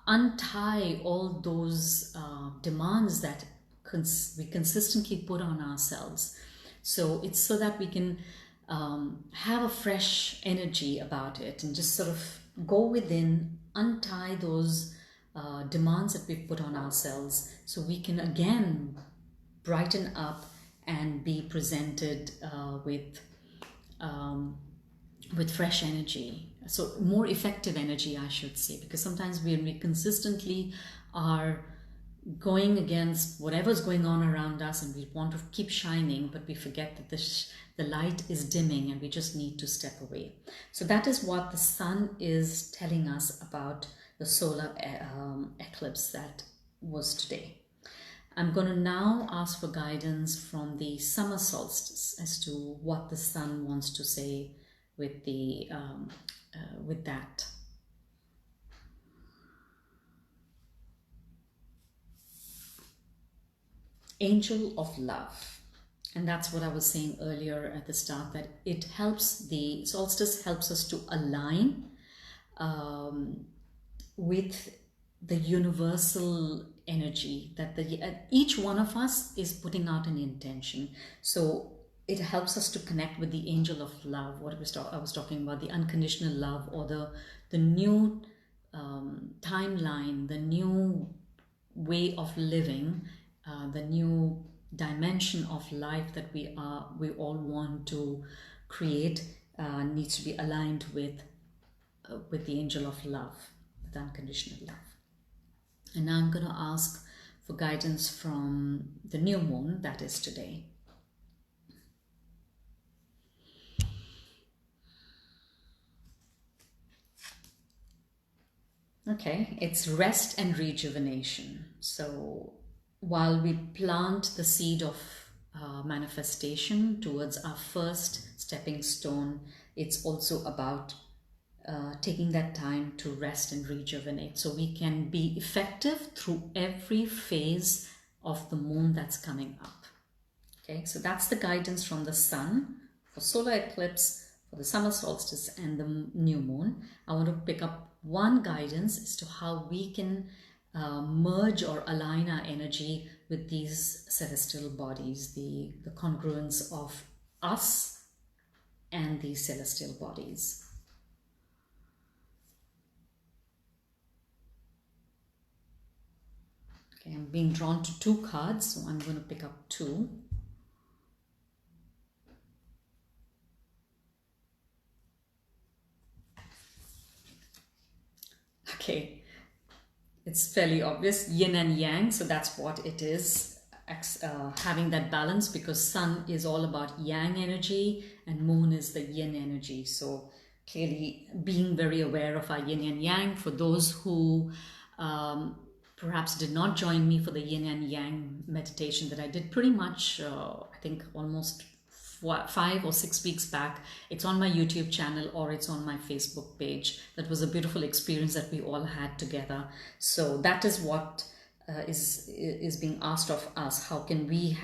untie all those demands that we consistently put on ourselves. So it's so that we can have a fresh energy about it and just sort of go within, untie those demands that we've put on ourselves so we can again brighten up and be presented with fresh energy. So more effective energy, I should say, because sometimes when we consistently are going against whatever's going on around us and we want to keep shining, but we forget that the light is dimming and we just need to step away. So that is what the sun is telling us about the solar eclipse that was today. I'm going to now ask for guidance from the summer solstice as to what the sun wants to say with with that. Angel of love. And that's what I was saying earlier at the start, that it helps, the solstice helps us to align with the universal energy that each one of us is putting out an intention. So it helps us to connect with the angel of love, what I was talking about, the unconditional love, or the new timeline, the new way of living, the new dimension of life that we all want to create, needs to be aligned with the angel of love, with unconditional love. And now I'm going to ask for guidance from the new moon that is today. Okay, it's rest and rejuvenation. So while we plant the seed of manifestation towards our first stepping stone, it's also about taking that time to rest and rejuvenate so we can be effective through every phase of the moon that's coming up. Okay, so that's the guidance from the sun for solar eclipse, for the summer solstice and the new moon. I want to pick up one guidance as to how we can merge or align our energy with these celestial bodies, the congruence of us and these celestial bodies. Okay, I'm being drawn to two cards, so I'm going to pick up two. Okay, it's fairly obvious, yin and yang, so that's what it is, having that balance, because sun is all about yang energy and moon is the yin energy. So clearly being very aware of our yin and yang. For those who perhaps did not join me for the yin and yang meditation that I did pretty much, I think almost 5 or 6 weeks back. It's on my YouTube channel or it's on my Facebook page. That was a beautiful experience that we all had together. So that is what is being asked of us. How can we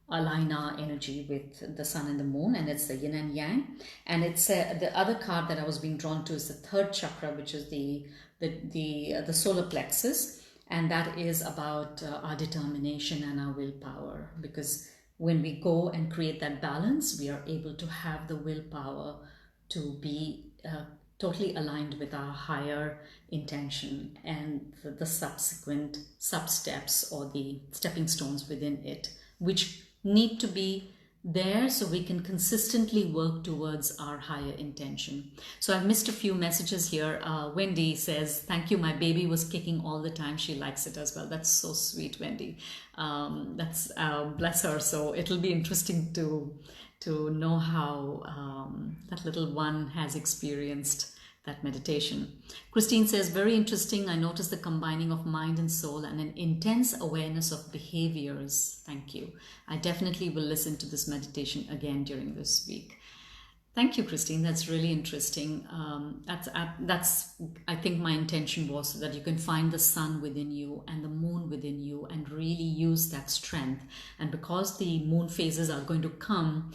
align our energy with the sun and the moon? And it's the yin and yang. And it's the other card that I was being drawn to is the third chakra, which is the solar plexus. And that is about our determination and our willpower, because when we go and create that balance, we are able to have the willpower to be totally aligned with our higher intention and the subsequent sub-steps or the stepping stones within it, which need to be there so we can consistently work towards our higher intention. So I've missed a few messages here. Wendy says, thank you, my baby was kicking all the time. She likes it as well. That's so sweet, Wendy. That's bless her. So it'll be interesting to know how that little one has experienced that meditation. Christine says, very interesting. I noticed the combining of mind and soul and an intense awareness of behaviors. Thank you. I definitely will listen to this meditation again during this week. Thank you, Christine. That's really interesting. That's I think my intention was that you can find the sun within you and the moon within you and really use that strength. And because the moon phases are going to come,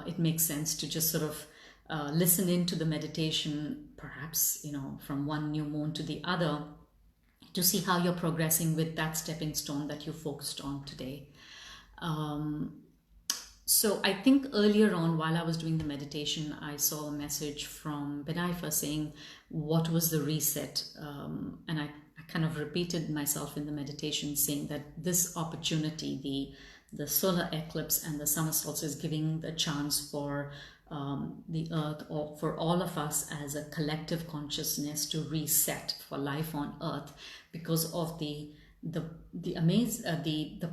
it makes sense to just sort of listen into the meditation, perhaps, from one new moon to the other, to see how you're progressing with that stepping stone that you focused on today. So I think earlier on, while I was doing the meditation, I saw a message from Benaifa saying, what was the reset? And I kind of repeated myself in the meditation saying that this opportunity, the solar eclipse and the summer solstice, is giving the chance for the earth, or for all of us as a collective consciousness, to reset for life on earth because of the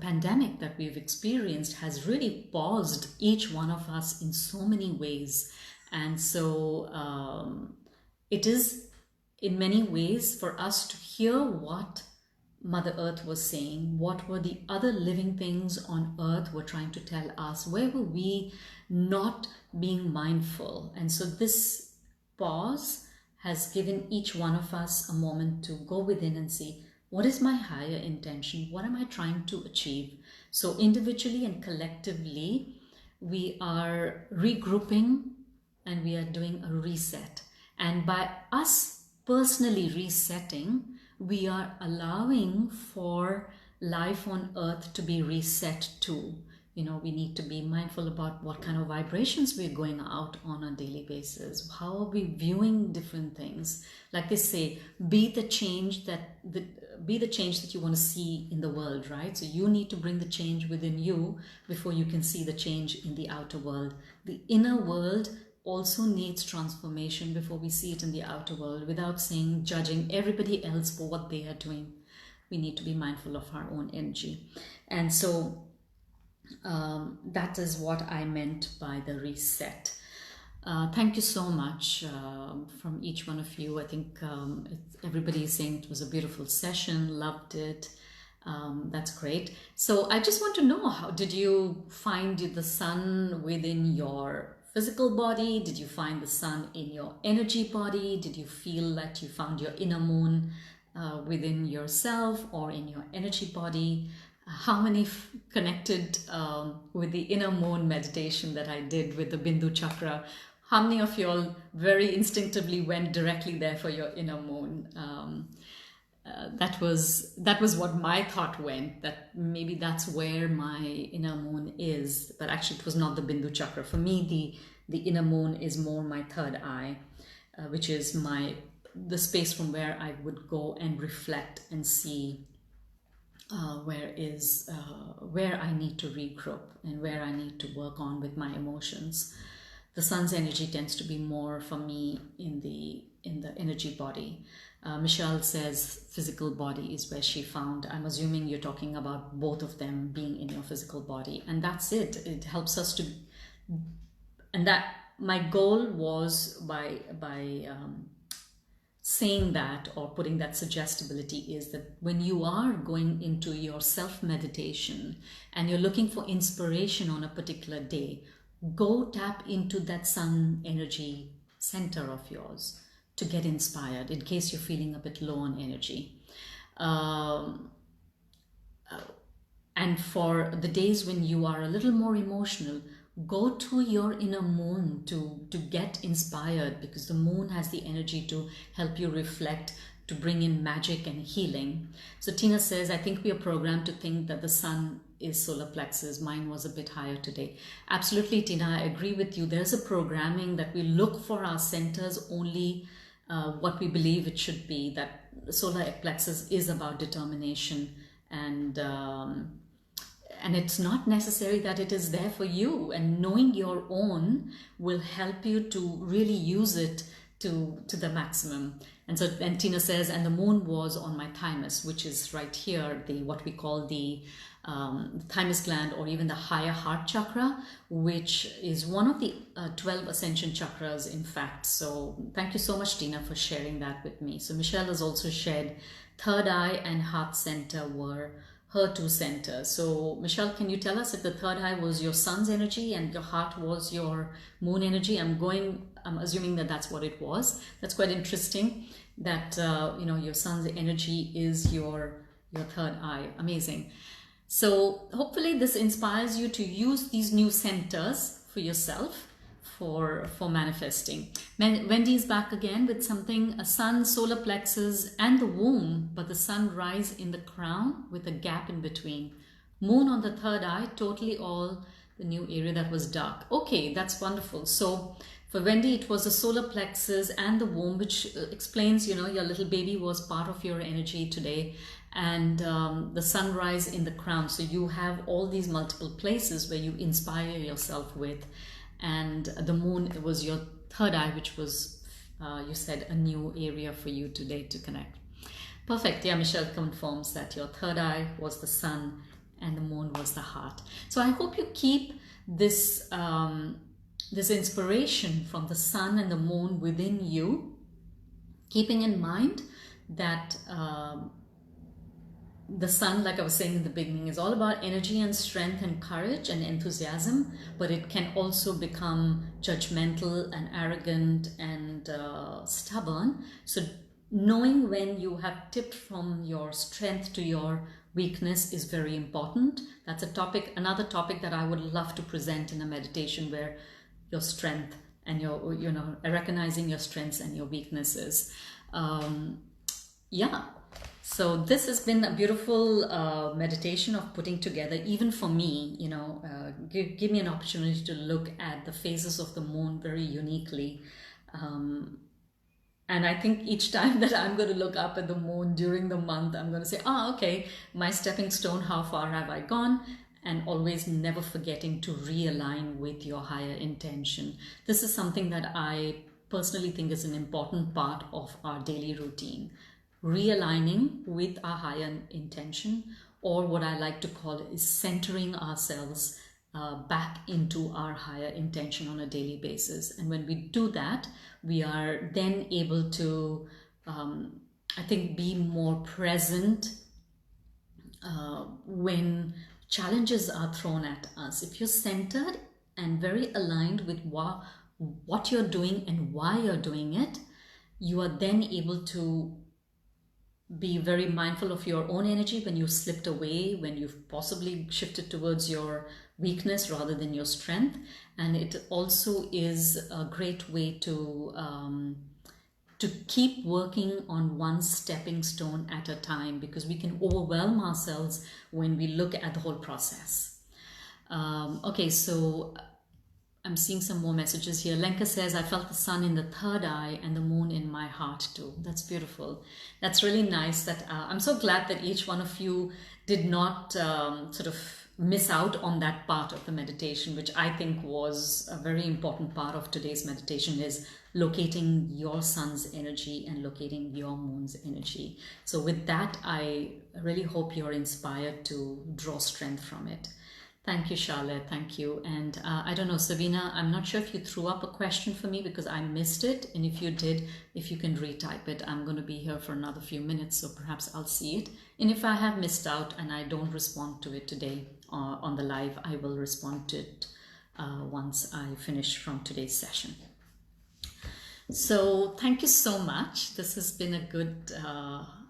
pandemic that we've experienced has really paused each one of us in so many ways. And so it is in many ways for us to hear what Mother Earth was saying, what were the other living things on earth were trying to tell us, where were we not being mindful. And so this pause has given each one of us a moment to go within and see, what is my higher intention? What am I trying to achieve? So individually and collectively, we are regrouping and we are doing a reset. And by us personally resetting, we are allowing for life on earth to be reset too. You know, we need to be mindful about what kind of vibrations we're going out on a daily basis. How are we viewing different things? Like they say, be the change that you want to see in the world, right? So you need to bring the change within you before you can see the change in the outer world. The inner world also needs transformation before we see it in the outer world, without saying, judging everybody else for what they are doing. We need to be mindful of our own energy. And so that is what I meant by the reset. Thank you so much from each one of you. I think everybody is saying it was a beautiful session, loved it. That's great. So I just want to know, how did you find the sun within your physical body? Did you find the sun in your energy body? Did you feel that you found your inner moon within yourself or in your energy body? How many connected with the inner moon meditation that I did with the Bindu chakra? How many of you all very instinctively went directly there for your inner moon? That was what my thought went, that maybe that's where my inner moon is, but actually it was not the Bindu chakra. For me, the inner moon is more my third eye, which is the space from where I would go and reflect and see where I need to regroup and where I need to work on with my emotions. The sun's energy tends to be more for me in the energy body. Michelle says physical body is where she found. I'm assuming you're talking about both of them being in your physical body, and that's it. It helps us to, and that my goal was by saying that, or putting that suggestibility, is that when you are going into your self-meditation and you're looking for inspiration on a particular day, go tap into that sun energy center of yours to get inspired in case you're feeling a bit low on energy. And for the days when you are a little more emotional, go to your inner moon to get inspired, because the moon has the energy to help you reflect, to bring in magic and healing. So Tina says, I think we are programmed to think that the sun is solar plexus. Mine was a bit higher today. Absolutely, Tina, I agree with you. There's a programming that we look for our centers only what we believe it should be, that solar plexus is about determination, and it's not necessary that it is there for you, and knowing your own will help you to really use it to the maximum. And so, and Tina says, and the moon was on my thymus, which is right here, what we call the thymus gland, or even the higher heart chakra, which is one of the 12 ascension chakras, in fact. So thank you so much, Tina, for sharing that with me. So Michelle has also shared third eye and heart center were her two centers. So Michelle, can you tell us if the third eye was your sun's energy and your heart was your moon energy? I'm assuming that that's what it was. That's quite interesting that your sun's energy is your third eye. Amazing. So hopefully this inspires you to use these new centers for yourself for manifesting. Wendy's back again with something, a sun, solar plexus and the womb, but the sun rise in the crown with a gap in between. Moon on the third eye, totally all the new area that was dark. Okay, that's wonderful. So for Wendy, it was the solar plexus and the womb, which explains, your little baby was part of your energy today, and the sunrise in the crown. So you have all these multiple places where you inspire yourself with. And the moon was your third eye, which was, you said, a new area for you today to connect. Perfect. Yeah, Michelle confirms that your third eye was the sun and the moon was the heart. So I hope you keep this this inspiration from the sun and the moon within you, keeping in mind that the sun, like I was saying in the beginning, is all about energy and strength and courage and enthusiasm, but it can also become judgmental and arrogant and stubborn. So knowing when you have tipped from your strength to your weakness is very important. That's another topic that I would love to present in a meditation, where your strength and your, recognizing your strengths and your weaknesses. Yeah. So this has been a beautiful meditation of putting together, even for me, give me an opportunity to look at the phases of the moon very uniquely. And I think each time that I'm going to look up at the moon during the month, I'm going to say, okay, my stepping stone, how far have I gone? And always never forgetting to realign with your higher intention. This is something that I personally think is an important part of our daily routine. Realigning with our higher intention, or what I like to call it is centering ourselves back into our higher intention on a daily basis. And when we do that, we are then able to, I think, be more present when challenges are thrown at us. If you're centered and very aligned with what you're doing and why you're doing it, you are then able to be very mindful of your own energy when you slipped away, when you've possibly shifted towards your weakness rather than your strength. And it also is a great way to keep working on one stepping stone at a time, because we can overwhelm ourselves when we look at the whole process. Okay, so I'm seeing some more messages here. Lenka says, I felt the sun in the third eye and the moon in my heart too. That's beautiful. That's really nice. That I'm so glad that each one of you did not sort of miss out on that part of the meditation, which I think was a very important part of today's meditation, is locating your sun's energy and locating your moon's energy. So with that, I really hope you're inspired to draw strength from it. Thank you, Charlotte. Thank you. And I don't know, Savina, I'm not sure if you threw up a question for me because I missed it. And if you did, if you can retype it, I'm going to be here for another few minutes, so perhaps I'll see it. And if I have missed out and I don't respond to it today on the live, I will respond to it once I finish from today's session. So thank you so much. This has been a good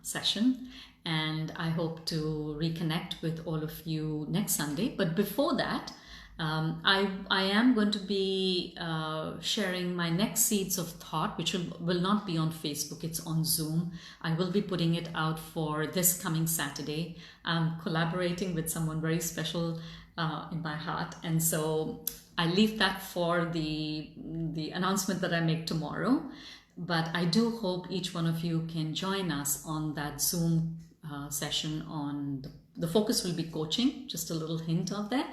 session. And I hope to reconnect with all of you next Sunday. But before that, I am going to be sharing my next Seeds of Thought, which will not be on Facebook, it's on Zoom. I will be putting it out for this coming Saturday. I'm collaborating with someone very special in my heart. And so I leave that for the announcement that I make tomorrow. But I do hope each one of you can join us on that Zoom session on the focus will be coaching, just a little hint of that.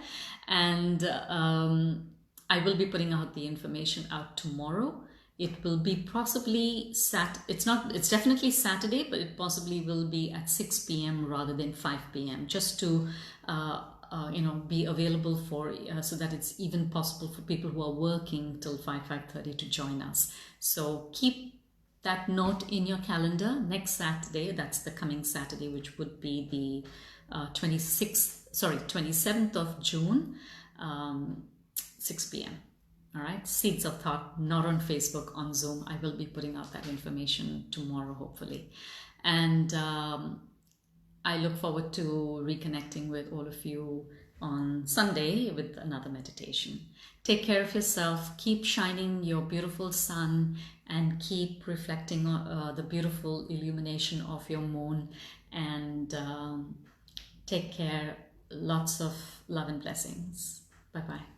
And I will be putting out the information out tomorrow. It will be possibly it's definitely Saturday, but it possibly will be at 6 p.m. rather than 5 p.m. just to be available for so that it's even possible for people who are working till 5:30 to join us. So keep that note in your calendar. Next Saturday, that's the coming Saturday, which would be the 27th of June, 6 p.m. All right, Seeds of Thought, not on Facebook, on Zoom. I will be putting out that information tomorrow, hopefully. And I look forward to reconnecting with all of you on Sunday with another meditation. Take care of yourself, keep shining your beautiful sun, and keep reflecting the beautiful illumination of your moon. And take care. Lots of love and blessings. Bye-bye.